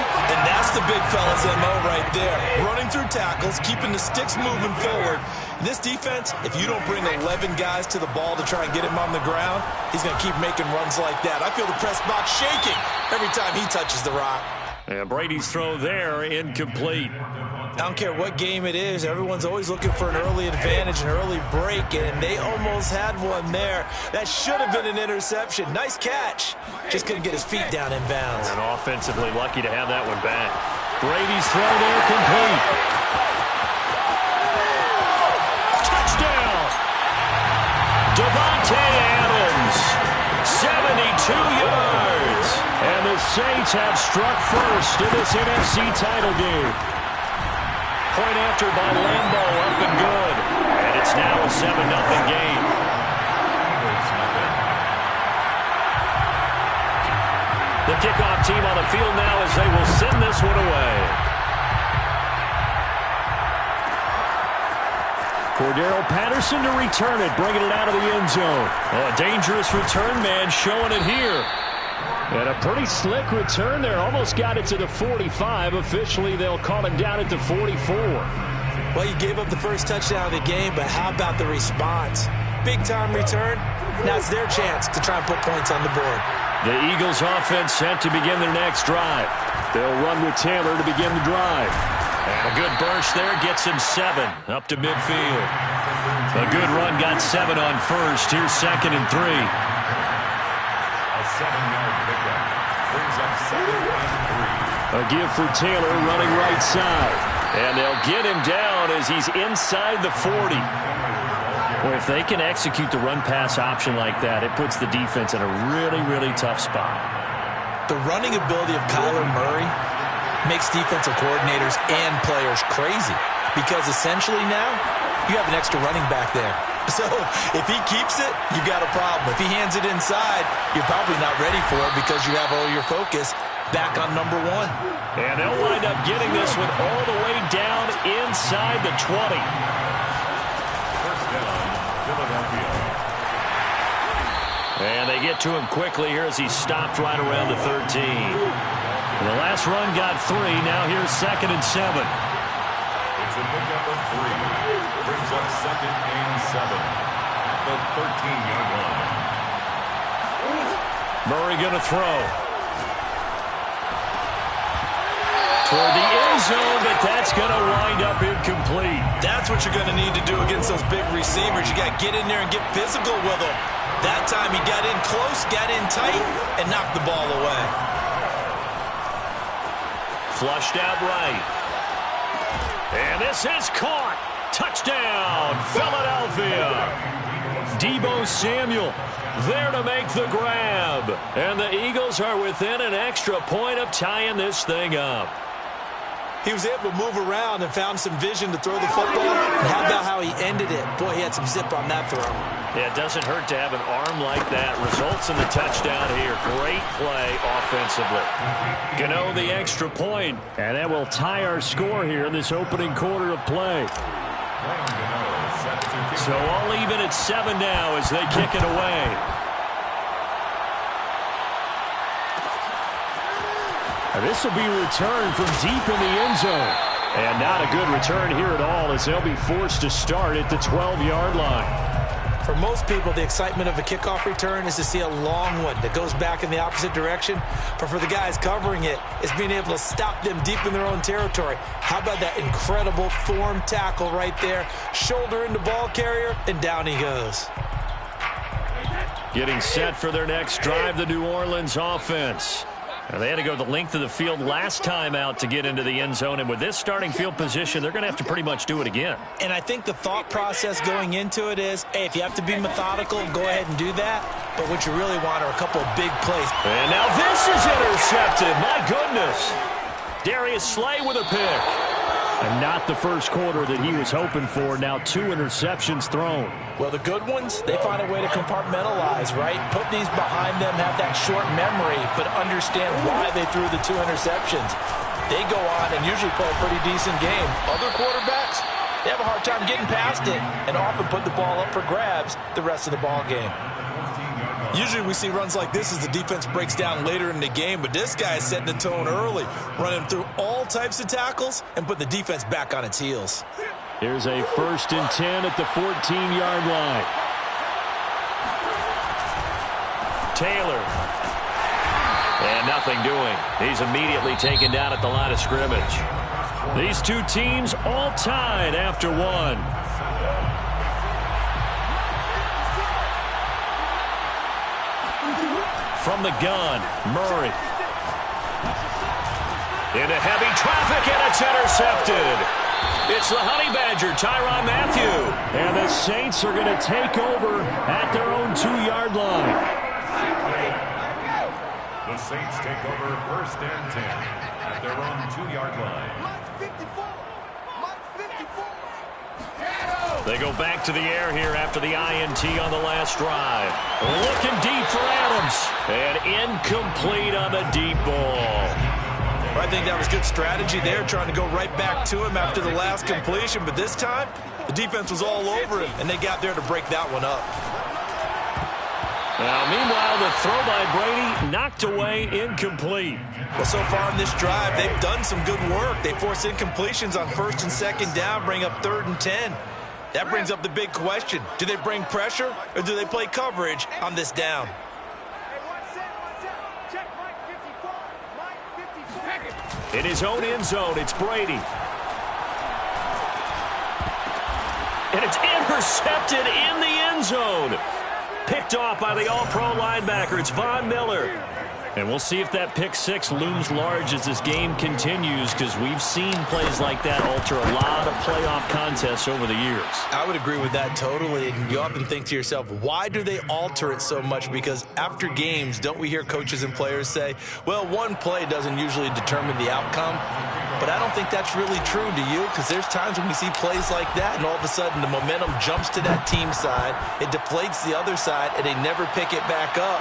B: And that's the big fella's MO right there. Running through tackles, keeping the sticks moving forward. This defense, if you don't bring 11 guys to the ball to try and get him on the ground, he's going to keep making runs like that. I feel the press box shaking every time he touches the rock.
A: And Brady's throw there, incomplete.
B: I don't care what game it is. Everyone's always looking for an early advantage, an early break, and they almost had one there. That should have been an interception. Nice catch. Just couldn't get his feet down in bounds.
A: And offensively lucky to have that one back. Brady's throw there complete. Touchdown! Devontae Adams, 72 yards. And the Saints have struck first in this NFC title game. Point after by Lambeau, up and good. And it's now a 7-0 game. The kickoff team on the field now as they will send this one away. Cordero Patterson to return it, bringing it out of the end zone. Oh, a dangerous return man showing it here. And a pretty slick return there. Almost got it to the 45. Officially, they'll call him down at the 44.
B: Well, you gave up the first touchdown of the game, but how about the response? Big-time return. Now it's their chance to try and put points on the board.
A: The Eagles offense set to begin their next drive. They'll run with Taylor to begin the drive. And a good burst there gets him 7 up to midfield. A good run got 7 on first. Here's 2nd and 3.
C: A 7-yard pickup brings up 2nd and 3.
A: A give for Taylor running right side. And they'll get him down as he's inside the 40. Well, if they can execute the run-pass option like that, it puts the defense in a really, really tough spot.
B: The running ability of Kyler Murray makes defensive coordinators and players crazy because essentially now you have an extra running back there. So if he keeps it, you got a problem. If he hands it inside, you're probably not ready for it because you have all your focus back on number 1.
A: And they'll wind up getting this one all the way down inside the 20.
C: First down, Philadelphia.
A: And they get to him quickly here as he stopped right around the 13. And the last run got 3. Now here's 2nd and 7.
C: It's a pickup of 3. Brings up 2nd and 7 at the 13-yard line.
A: Murray going to throw. Toward the end zone, but that's going to wind up incomplete.
B: That's what you're going to need to do against those big receivers. You got to get in there and get physical with them. That time he got in close, got in tight, and knocked the ball away.
A: Flushed out right. And this is caught. Touchdown, Philadelphia. Deebo Samuel there to make the grab. And the Eagles are within an extra point of tying this thing up.
B: He was able to move around and found some vision to throw the football. And how about how he ended it? Boy, he had some zip on that throw.
A: Yeah, it doesn't hurt to have an arm like that. Results in the touchdown here. Great play offensively. Gano the extra point, and that will tie our score here in this opening quarter of play. So all even at 7 now as they kick it away. And this will be returned from deep in the end zone. And not a good return here at all as they'll be forced to start at the 12-yard line.
B: For most people, the excitement of a kickoff return is to see a long one that goes back in the opposite direction. But for the guys covering it, it's being able to stop them deep in their own territory. How about that incredible form tackle right there? Shoulder into ball carrier, and down he goes.
A: Getting set for their next drive, the New Orleans offense. Now, they had to go the length of the field last time out to get into the end zone, and with this starting field position, they're going to have to pretty much do it again.
B: And I think the thought process going into it is, hey, if you have to be methodical, go ahead and do that. But what you really want are a couple of big plays.
A: And now this is intercepted. My goodness. Darius Slay with a pick. And not the first quarter that he was hoping for. Now 2 interceptions thrown.
B: Well, the good ones, they find a way to compartmentalize, right? Put these behind them, have that short memory, but understand why they threw the 2 interceptions. They go on and usually play a pretty decent game. Other quarterbacks, they have a hard time getting past it and often put the ball up for grabs the rest of the ball game. Usually we see runs like this as the defense breaks down later in the game, but this guy is setting the tone early, running through all types of tackles and put the defense back on its heels.
A: Here's a 1st and 10 at the 14-yard line. Taylor. And nothing doing. He's immediately taken down at the line of scrimmage. These two teams all tied after 1. From the gun, Murray. Into heavy traffic, and it's intercepted. It's the Honey Badger, Tyrann Mathieu. And the Saints are going to take over at their own 2-yard line.
C: The Saints take over 1st and 10 at their own 2-yard line.
A: They go back to the air here after the INT on the last drive. Looking deep for Adams. And incomplete on the deep ball.
B: I think that was good strategy there, trying to go right back to him after the last completion. But this time, the defense was all over him, and they got there to break that one up.
A: Now, meanwhile, the throw by Brady knocked away, incomplete.
B: Well, so far in this drive, they've done some good work. They force incompletions on 1st and 2nd down, bring up 3rd and 10. That brings up the big question. Do they bring pressure or do they play coverage on this down?
A: In his own end zone, it's Brady. And it's intercepted in the end zone. Picked off by the all-pro linebacker. It's Von Miller. And we'll see if that pick 6 looms large as this game continues, because we've seen plays like that alter a lot of playoff contests over the years.
B: I would agree with that totally. And you often think to yourself, why do they alter it so much? Because after games, don't we hear coaches and players say, well, one play doesn't usually determine the outcome. But I don't think that's really true, do you? Because there's times when we see plays like that, and all of a sudden the momentum jumps to that team side. It deflates the other side, and they never pick it back up.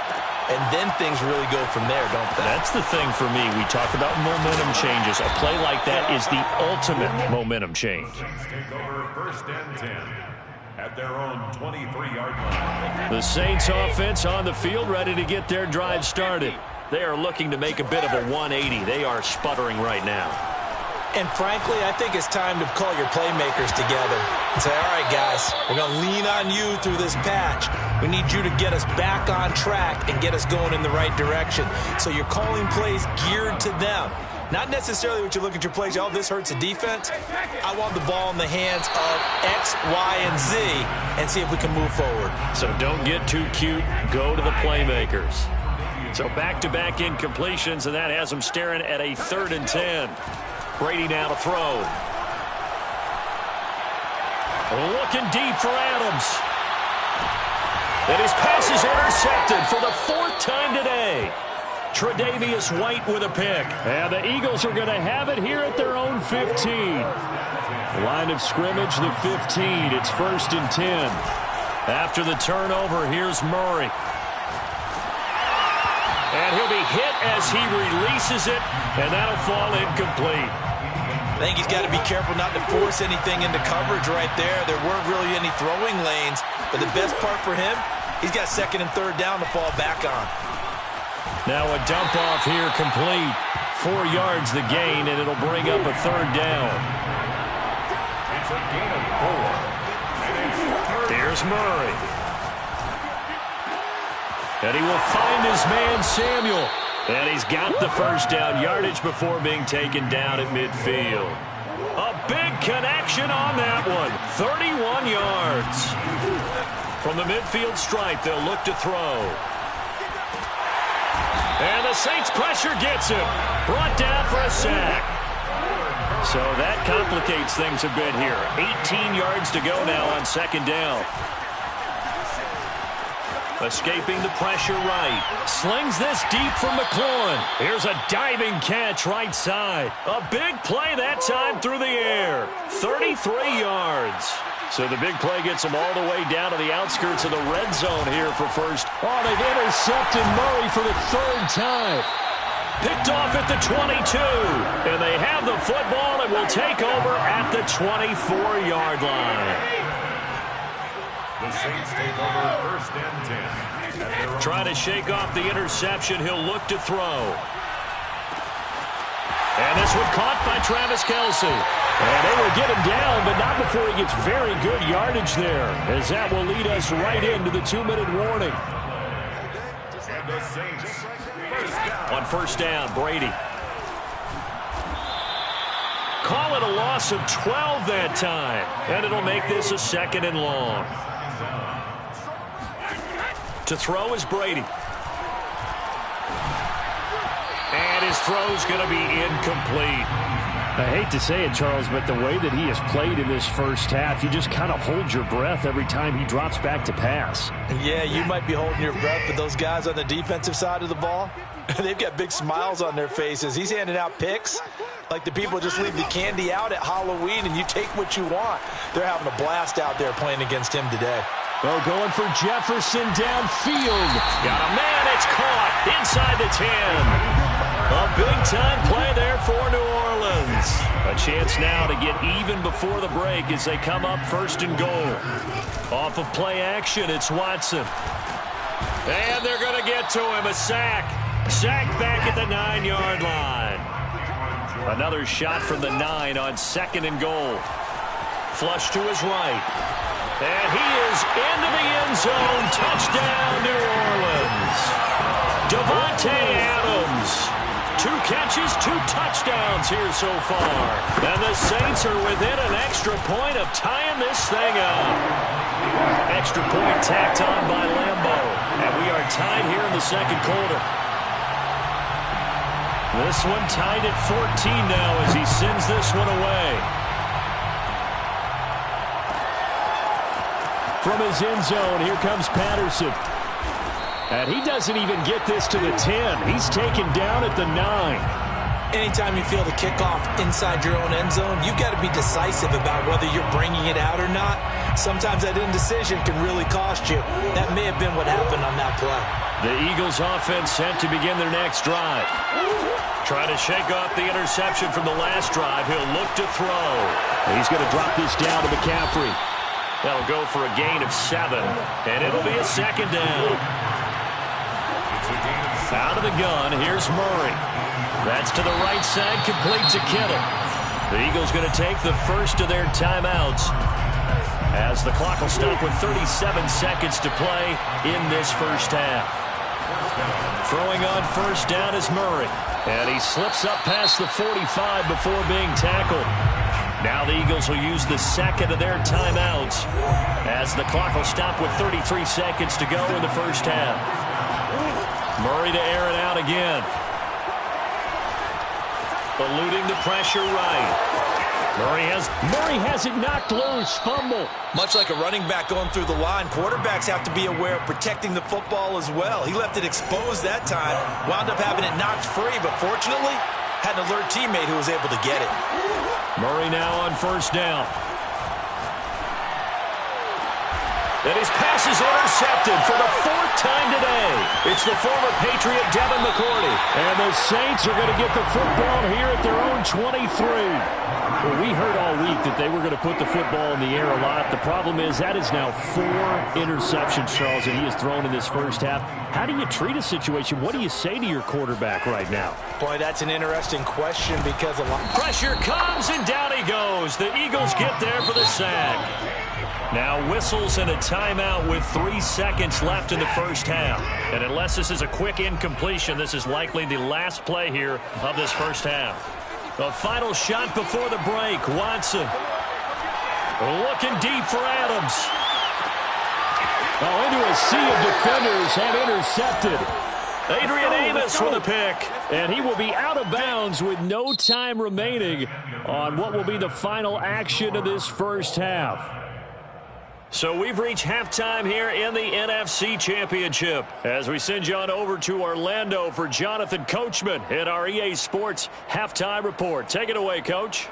B: And then things really go from there, don't they?
A: That's the thing for me. We talk about momentum changes. A play like that is the ultimate momentum change.
C: Take over 1st and 10 at their own 23-yard line.
A: The Saints offense on the field, ready to get their drive started. They are looking to make a bit of a 180. They are sputtering right now.
B: And frankly, I think it's time to call your playmakers together and say, all right, guys, we're going to lean on you through this patch. We need you to get us back on track and get us going in the right direction. So you're calling plays geared to them. Not necessarily what you look at your plays, oh, this hurts the defense. I want the ball in the hands of X, Y, and Z and see if we can move forward.
A: So don't get too cute. Go to the playmakers. So back-to-back incompletions, and that has them staring at a 3rd and 10. Brady now to throw. Looking deep for Adams. And his pass is intercepted for the 4th time today. Tre'Davious White with a pick. And the Eagles are going to have it here at their own 15. Line of scrimmage, the 15. It's 1st and 10. After the turnover, here's Murray. And he'll be hit as he releases it, and that'll fall incomplete.
B: I think he's got to be careful not to force anything into coverage right there. There weren't really any throwing lanes, but the best part for him, he's got 2nd and 3rd down to fall back on.
A: Now a dump off here complete. 4 yards the gain, and it'll bring up a 3rd down.
C: It's a gain of 4.
A: Here's Murray. And he will find his man Samuel. And he's got the 1st down yardage before being taken down at midfield. A big connection on that one. 31 yards. From the midfield stripe, they'll look to throw. And the Saints pressure gets him. Brought down for a sack. So that complicates things a bit here. 18 yards to go now on 2nd down. Escaping the pressure right. Slings this deep from McLaurin. Here's a diving catch right side. A big play that time through the air. 33 yards. So the big play gets him all the way down to the outskirts of the red zone here for 1st. Oh, they've intercepted Murray for the 3rd time. Picked off at the 22. And they have the football and will take over at the 24-yard line.
C: The Saints take over 1st and 10.
A: Trying to shake off the interception. He'll look to throw. And this one caught by Travis Kelce. And they will get him down, but not before he gets very good yardage there, as that will lead us right into the 2-minute warning.
C: And the Saints, 1st down.
A: On 1st down, Brady. Call it a loss of 12 that time. And it'll make this a 2nd and long. To throw is Brady. And his throw's going to be incomplete.
H: I hate to say it, Charles, but the way that he has played in this 1st half, you just kind of hold your breath every time he drops back to pass.
B: Yeah, you might be holding your breath, but those guys on the defensive side of the ball, they've got big smiles on their faces. He's handing out picks like the people just leave the candy out at Halloween and you take what you want. They're having a blast out there playing against him today.
A: Well, going for Jefferson downfield. Got a man, it's caught inside the 10. A big-time play there for New Orleans. A chance now to get even before the break as they come up 1st and goal. Off of play action, it's Watson. And they're going to get to him, a sack. Sacked back at the 9-yard line. Another shot from the 9 on 2nd and goal. Flush to his right. And he is into the end zone. Touchdown, New Orleans. Devontae Adams. 2 catches, 2 touchdowns here so far. And the Saints are within an extra point of tying this thing up. Extra point tacked on by Lambo. And we are tied here in the 2nd quarter. This one tied at 14 now as he sends this one away. From his end zone, here comes Patterson. And he doesn't even get this to the 10. He's taken down at the 9.
B: Anytime you feel the kickoff inside your own end zone, you've got to be decisive about whether you're bringing it out or not. Sometimes that indecision can really cost you. That may have been what happened on that play.
A: The Eagles offense set to begin their next drive. Trying to shake off the interception from the last drive. He'll look to throw.
H: He's going to drop this down to McCaffrey.
A: That'll go for a gain of 7, and it'll be a 2nd down. Out of the gun, here's Murray. That's to the right side, complete to Kittle. The Eagles going to take the first of their timeouts as the clock will stop with 37 seconds to play in this 1st half. Throwing on 1st down is Murray, and he slips up past the 45 before being tackled. Now the Eagles will use the 2nd of their timeouts as the clock will stop with 33 seconds to go in the 1st half. Murray to air it out again. Eluding the pressure right. Murray has it knocked loose. Fumble.
B: Much like a running back going through the line, quarterbacks have to be aware of protecting the football as well. He left it exposed that time, wound up having it knocked free, but fortunately had an alert teammate who was able to get it.
A: Murray now on first down. And his pass is intercepted for the fourth time today. It's the former Patriot Devin McCourty. And the Saints are going to get the football here at their own 23. Well, we heard all week that they were going to put the football in the air a lot. The problem is that is now 4 interceptions, Charles, that he has thrown in this first half. How do you treat a situation? What do you say to your quarterback right now?
B: Boy, that's an interesting question because a lot...
A: Pressure comes, and down he goes. The Eagles get there for the sack. Now whistles and a timeout with 3 seconds left in the first half. And unless this is a quick incompletion, this is likely the last play here of this first half. The final shot before the break. Watson looking deep for Adams. Oh, into a sea of defenders and intercepted. Adrian Amos with a pick. And he will be out of bounds with no time remaining on what will be the final action of this first half. So we've reached halftime here in the NFC Championship as we send you on over to Orlando for Jonathan Coachman in our EA Sports Halftime Report. Take it away, Coach.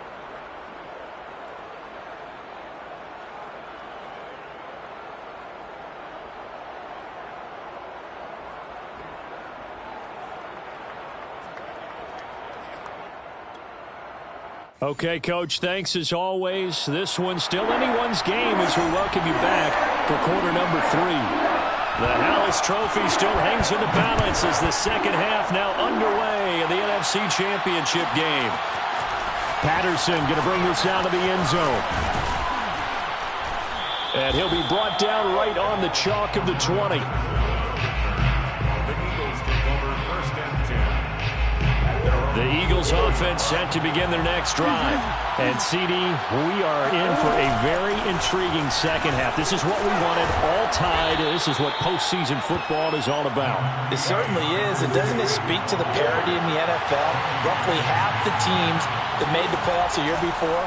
A: Okay, Coach, thanks as always. This one's still anyone's game as we welcome you back for quarter number 3. The Hallis Trophy still hangs in the balance as the second half now underway in the NFC Championship game. Patterson going to bring this down to the end zone. And he'll be brought down right on the chalk of the 20. The Eagles offense set to begin their next drive. And, CD, we are in for a very intriguing second half. This is what we wanted, all tied. This is what postseason football is all about.
B: It certainly is. And doesn't it speak to the parity in the NFL? Roughly half the teams that made the playoffs a year before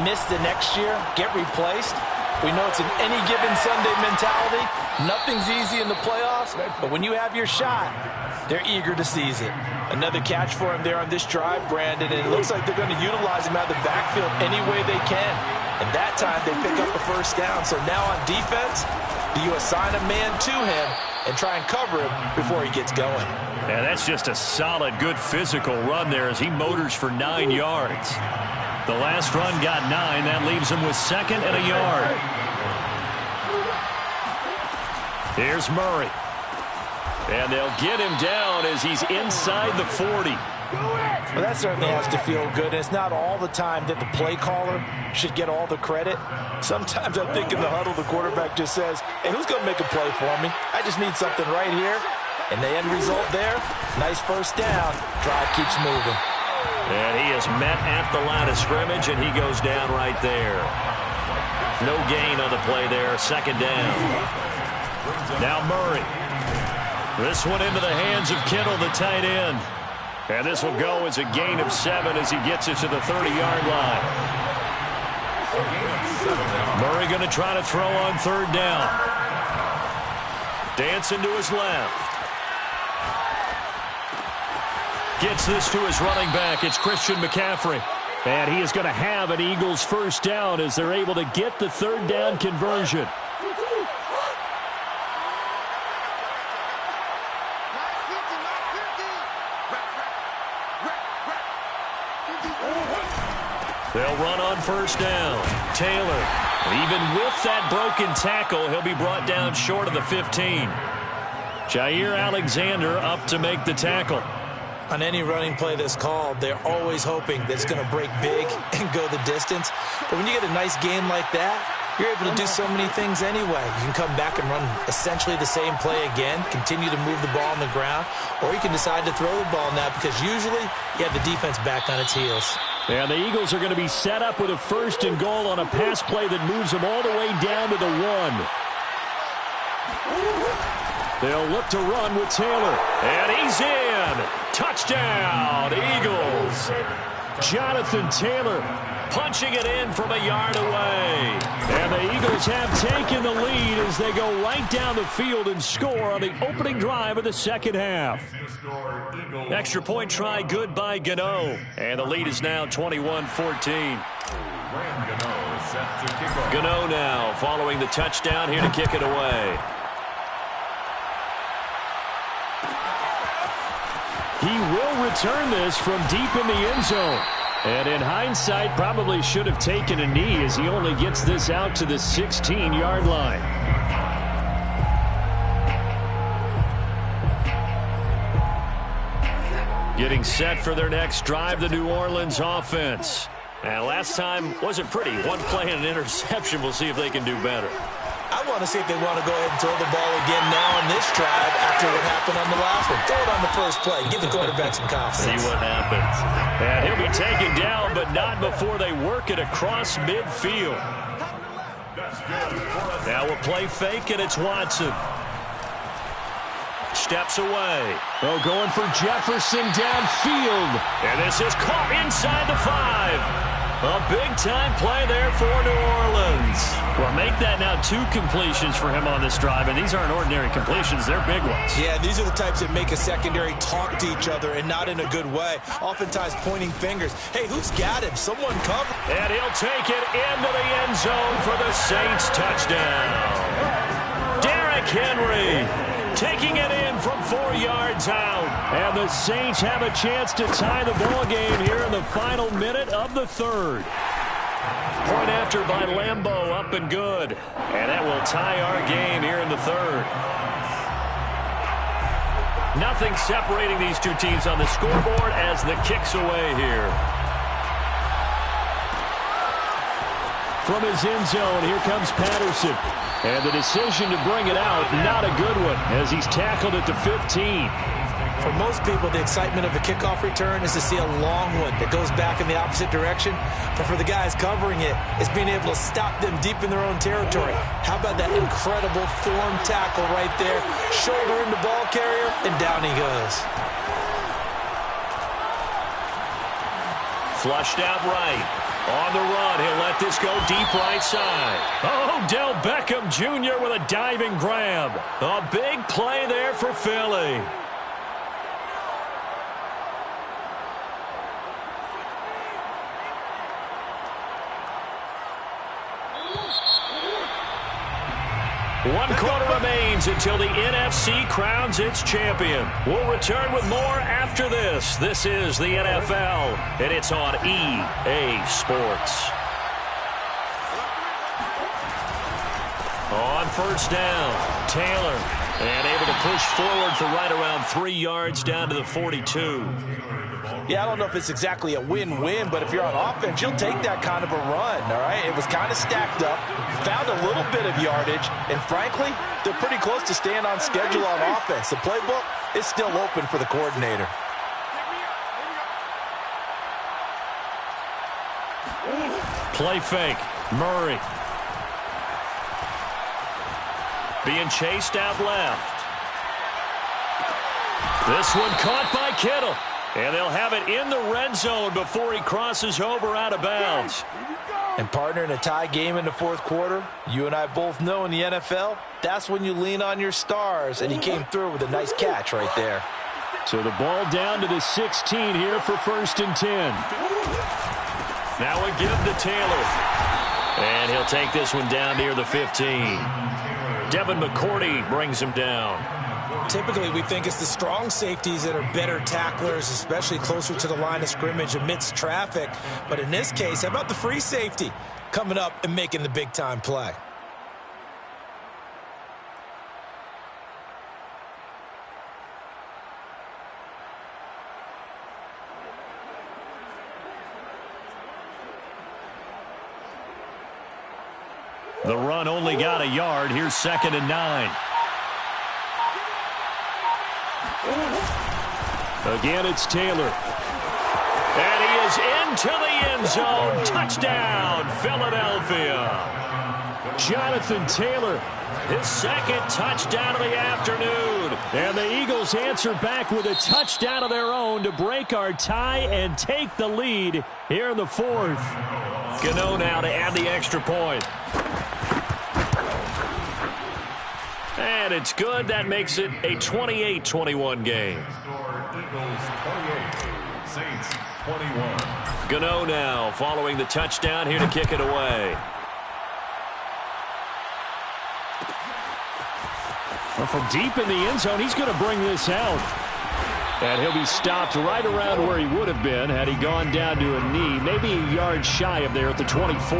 B: miss the next year, get replaced. We know it's an any given Sunday mentality. Nothing's easy in the playoffs, but when you have your shot, they're eager to seize it. Another catch for him there on this drive, Brandon, and it looks like they're going to utilize him out of the backfield any way they can. And that time they pick up a first down. So now on defense, do you assign a man to him and try and cover him before he gets going?
A: And that's just a solid, good physical run there as he motors for 9 yards. The last run got 9. That leaves him with 2nd and a yard. Here's Murray. And they'll get him down as he's inside the 40.
B: Well, that certainly has to feel good. And it's not all the time that the play caller should get all the credit. Sometimes I think in the huddle, the quarterback just says, hey, who's going to make a play for me? I just need something right here. And the end result there, nice first down. Drive keeps moving.
A: And he is met at the line of scrimmage, and he goes down right there. No gain on the play there. 2nd down. Now Murray. This one into the hands of Kittle, the tight end. And this will go as a gain of 7 as he gets it to the 30-yard line. Murray going to try to throw on 3rd down. Dancing to his left. Gets this to his running back. It's Christian McCaffrey. And he is going to have an Eagles first down as they're able to get the 3rd down conversion. They'll run on 1st down. Taylor, even with that broken tackle, he'll be brought down short of the 15. Jair Alexander up to make the tackle.
B: On any running play that's called, they're always hoping that it's going to break big and go the distance. But when you get a nice game like that, you're able to do so many things anyway. You can come back and run essentially the same play again, continue to move the ball on the ground, or you can decide to throw the ball now because usually you have the defense back on its heels.
A: And the Eagles are going to be set up with a 1st and goal on a pass play that moves them all the way down to the 1. They'll look to run with Taylor. And he's in. Touchdown, Eagles. Jonathan Taylor punching it in from a yard away. And the Eagles have taken the lead as they go right down the field and score on the opening drive of the second half. Extra point try good by Gano. And the lead is now 21-14. Gano now following the touchdown here to kick it away. He will return this from deep in the end zone. And in hindsight, probably should have taken a knee as he only gets this out to the 16-yard line. Getting set for their next drive, the New Orleans offense. And last time wasn't pretty. One play and an interception. We'll see if they can do better.
B: I want to see if they want to go ahead and throw the ball again now on this drive after what happened on the last one. Throw it on the first play. Give the quarterback some confidence.
A: See what happens. And he'll be taken down, but not before they work it across midfield. Now we'll play fake, and it's Watson. Steps away. Oh, going for Jefferson downfield. And this is caught inside the 5. A big-time play there for New Orleans. Well, make that now 2 completions for him on this drive, and these aren't ordinary completions. They're big ones.
B: Yeah, these are the types that make a secondary talk to each other and not in a good way, oftentimes pointing fingers. Hey, who's got him? Someone cover.
A: And he'll take it into the end zone for the Saints touchdown. Derrick Henry taking it in from 4 yards out. And the Saints have a chance to tie the ball game here in the final minute of the third. Point after by Lambeau, up and good. And that will tie our game here in the third. Nothing separating these two teams on the scoreboard as the kick's away here. From his end zone, here comes Patterson. And the decision to bring it out, not a good one, as he's tackled at the 15.
B: For most people, the excitement of a kickoff return is to see a long one that goes back in the opposite direction. But for the guys covering it, it's being able to stop them deep in their own territory. How about that incredible form tackle right there? Shoulder in the ball carrier, and down he goes. Flushed out right. On the run, he'll let this go deep right side.
A: Oh, Odell Beckham Jr. with a diving grab. A big play there for Philly. One quarter remains until the NFC crowns its champion. We'll return with more after this. This is the NFL, and it's on EA Sports. On first down, Taylor, and able to push forward for right around 3 yards down to the 42.
B: Yeah, I don't know if it's exactly a win-win, but if you're on offense, you'll take that kind of a run, all right? It was kind of stacked up, found a little bit of yardage, and frankly, they're pretty close to staying on schedule on offense. The playbook is still open for the coordinator.
A: Play fake, Murray. Being chased out left. This one caught by Kittle. And they'll have it in the red zone before he crosses over out of bounds.
B: And partner, in a tie game in the fourth quarter, you and I both know in the NFL, that's when you lean on your stars. And he came through with a nice catch right there.
A: So the ball down to the 16 here for 1st and 10. Now a give to Taylor. And he'll take this one down near the 15. Devin McCourty brings him down.
B: Typically, we think it's the strong safeties that are better tacklers, especially closer to the line of scrimmage amidst traffic. But in this case, how about the free safety coming up and making the big-time play?
A: The run only got a yard. Here's 2nd and 9. Again, it's Taylor. And he is into the end zone. Touchdown, Philadelphia. Jonathan Taylor, his second touchdown of the afternoon. And the Eagles answer back with a touchdown of their own to break our tie and take the lead here in the fourth. Gano now to add the extra point. And it's good. That makes it a 28-21 game.
C: Eagles 28, Saints 21.
A: Gano now following the touchdown here to kick it away. Well, from deep in the end zone, he's going to bring this out. And he'll be stopped right around where he would have been had he gone down to a knee, maybe a yard shy of there at the 24.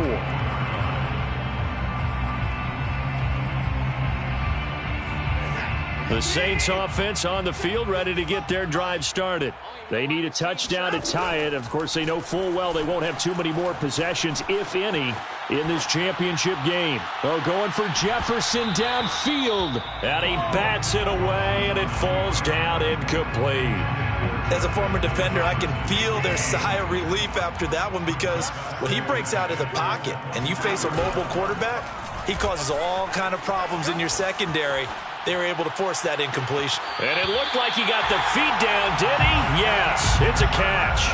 A: The Saints offense on the field ready to get their drive started. They need a touchdown to tie it. Of course, they know full well they won't have too many more possessions, if any, in this championship game. Oh, going for Jefferson downfield. And he bats it away, and it falls down incomplete.
B: As a former defender, I can feel their sigh of relief after that one, because when he breaks out of the pocket and you face a mobile quarterback, he causes all kind of problems in your secondary. They were able to force that incompletion.
A: And it looked like he got the feet down, did he? Yes, it's a catch.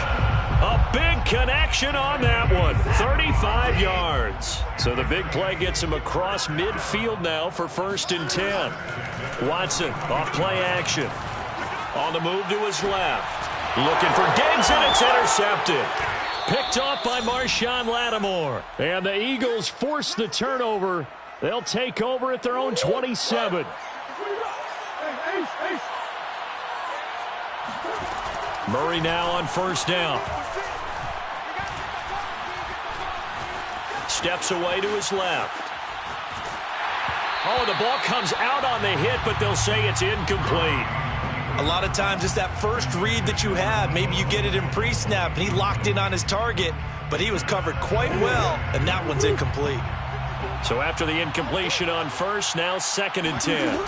A: A big connection on that one. 35 yards. So the big play gets him across midfield now for 1st and 10. Watson off play action. On the move to his left. Looking for Diggs, and it's intercepted. Picked off by Marshawn Lattimore. And the Eagles force the turnover. They'll take over at their own 27. Murray now on 1st down. Steps away to his left. Oh, the ball comes out on the hit, but they'll say it's incomplete.
B: A lot of times it's that first read that you have. Maybe you get it in pre-snap, and he locked in on his target, but he was covered quite well, and that one's incomplete.
A: So after the incompletion on 1st, now 2nd and 10.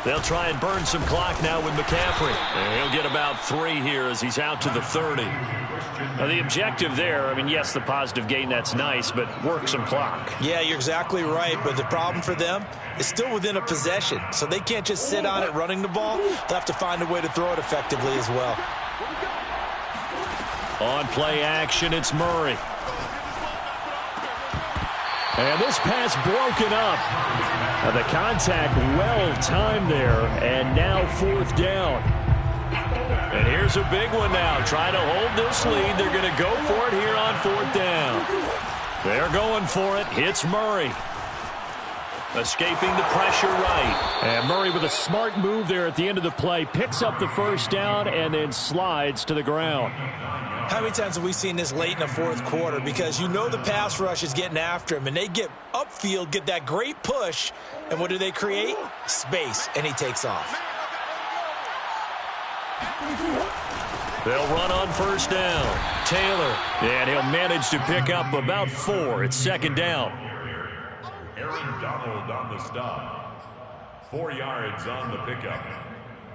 A: They'll try and burn some clock now with McCaffrey. And he'll get about 3 here as he's out to the 30. Now the objective there, I mean, yes, the positive gain, that's nice, but work some clock.
B: Yeah, you're exactly right, but the problem for them is still within a possession. So they can't just sit on it running the ball. They'll have to find a way to throw it effectively as well.
A: On play action, it's Murray. And this pass broken up. The contact well timed there, and now 4th down. And here's a big one now. Trying to hold this lead. They're going to go for it here on 4th down. They're going for it. It's Murray. Escaping the pressure right. And Murray with a smart move there at the end of the play. Picks up the 1st down and then slides to the ground.
B: How many times have we seen this late in the 4th quarter? Because you know the pass rush is getting after him, and they get upfield, get that great push, and what do they create? Space, and he takes off.
A: They'll run on 1st down. Taylor, and he'll manage to pick up about 4. It's 2nd down.
C: Aaron Donald on the stop. 4 yards on the pickup.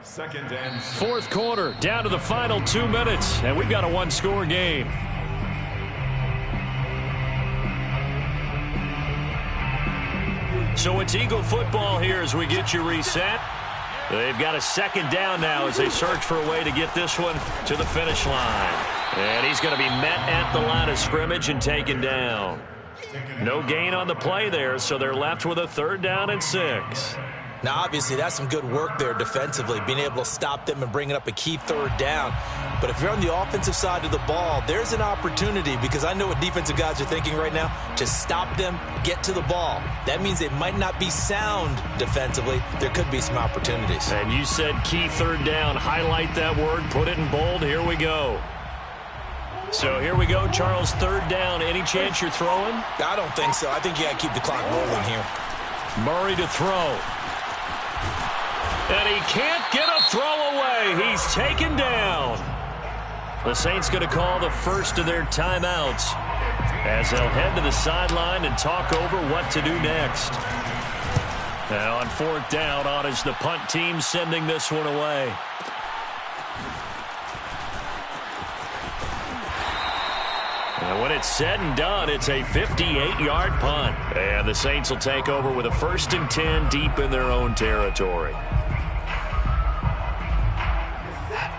C: 2nd and
A: 4th quarter, down to the final 2 minutes, and we've got a 1-score game. So it's Eagle football here as we get you reset. They've got a 2nd down now as they search for a way to get this one to the finish line. And he's going to be met at the line of scrimmage and taken down. No gain on the play there, so they're left with a 3rd down and 6.
B: Now, obviously, that's some good work there defensively, being able to stop them and bringing up a key 3rd down. But if you're on the offensive side of the ball, there's an opportunity, because I know what defensive guys are thinking right now. Just stop them, get to the ball. That means they might not be sound defensively. There could be some opportunities.
A: And you said key 3rd down. Highlight that word, put it in bold. Here we go. So here we go, Charles, 3rd down. Any chance you're throwing?
B: I don't think so. I think you got to keep the clock rolling here.
A: Murray to throw. And he can't get a throw away. He's taken down. The Saints going to call the first of their timeouts as they'll head to the sideline and talk over what to do next. Now on 4th down, on is the punt team sending this one away. And when it's said and done, it's a 58-yard punt. And the Saints will take over with a 1st and 10 deep in their own territory.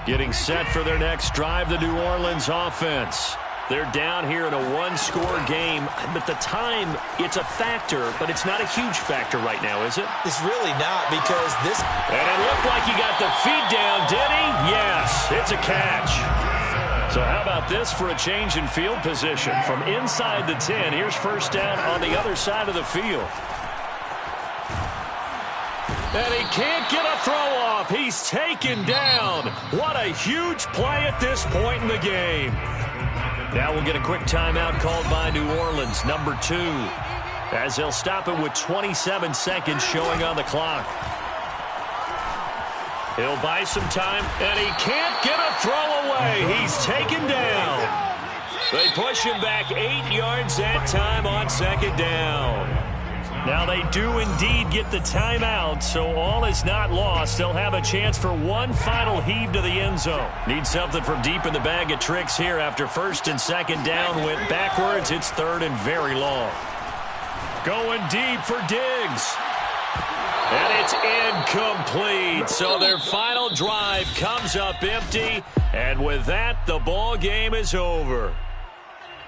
A: Getting set for their next drive, the New Orleans offense. They're down here in a one-score game. But the time, it's a factor, but it's not a huge factor right now, is it?
B: It's really not, because this...
A: And it looked like he got the feet down, did he? Yes, it's a catch. So how about this for a change in field position? From inside the 10, here's first down on the other side of the field. And he can't get a throw off. He's taken down. What a huge play at this point in the game. Now we'll get a quick timeout called by New Orleans, number 2, as they'll stop it with 27 seconds showing on the clock. He'll buy some time, and he can't get a throw away. He's taken down. They push him back 8 yards that time on 2nd down. Now they do indeed get the timeout, so all is not lost. They'll have a chance for one final heave to the end zone. Need something from deep in the bag of tricks here after 1st and 2nd down. Went backwards. It's 3rd and very long. Going deep for Diggs. And it's incomplete. So their final drive comes up empty. And with that, the ball game is over.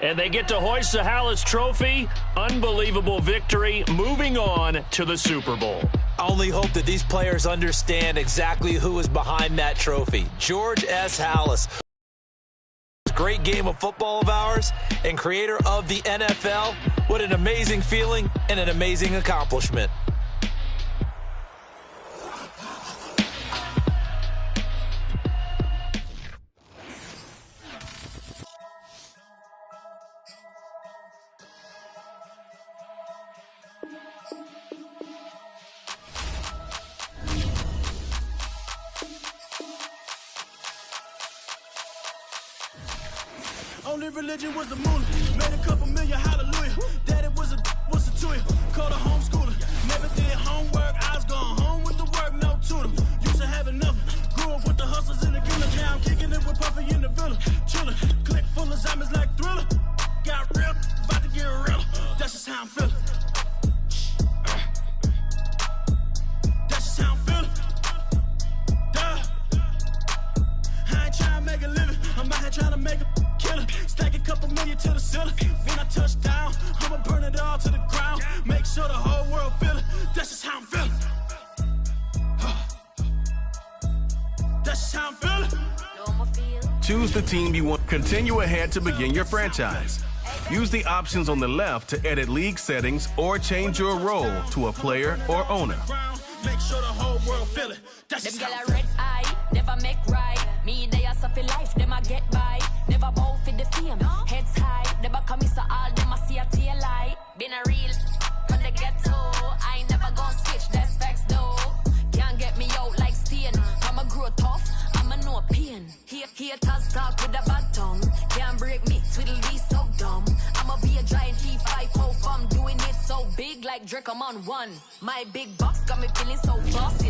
A: And they get to hoist the Hallis Trophy. Unbelievable victory. Moving on to the Super Bowl.
B: I only hope that these players understand exactly who is behind that trophy. George S. Hallis. Great game of football of ours and creator of the NFL. What an amazing feeling and an amazing accomplishment.
F: Only religion was the moon. Made a couple million, hallelujah. Daddy was a to you. Called a homeschooler. Never did homework. I was going home with the work, no tutor. Used to have enough. Grew up with the hustlers in the killer. Now I'm kicking it with Puffy in the villa. Chillin'. Click full of zombies like Thriller. Got real. About to get real. That's just how I'm feeling. That's just how I'm feeling. Duh. I ain't trying to make a living. I'm out here trying to make a killer. Stack a couple million to the ceiling. When I touch down, I'ma burn it all to the ground. Make sure the whole world feel it. That's just how I'm feeling. That's just how I'm feeling.
I: Choose the team you want. Continue ahead to begin your franchise. Use the options on the left to edit league settings or change your role to a player or owner.
F: Make sure the whole world feel it. That's
J: Them
F: just
J: gyal
F: how
J: a red eye, never make right. Me they a suffer life, them a get by. Never bow for the fame, heads high. Never come so all them a see a tail light. Been a real from the ghetto. I ain't never gon' switch, that's facts though. Can't get me out like stain. I'ma grow tough, I'ma know pain. Haters talk with a bad tongue. Can't break me, twiddle be so dumb. I'ma be a giant T5 hope. I'm doing it so big like Drake, I'm on one. My big box got me feeling so bossy.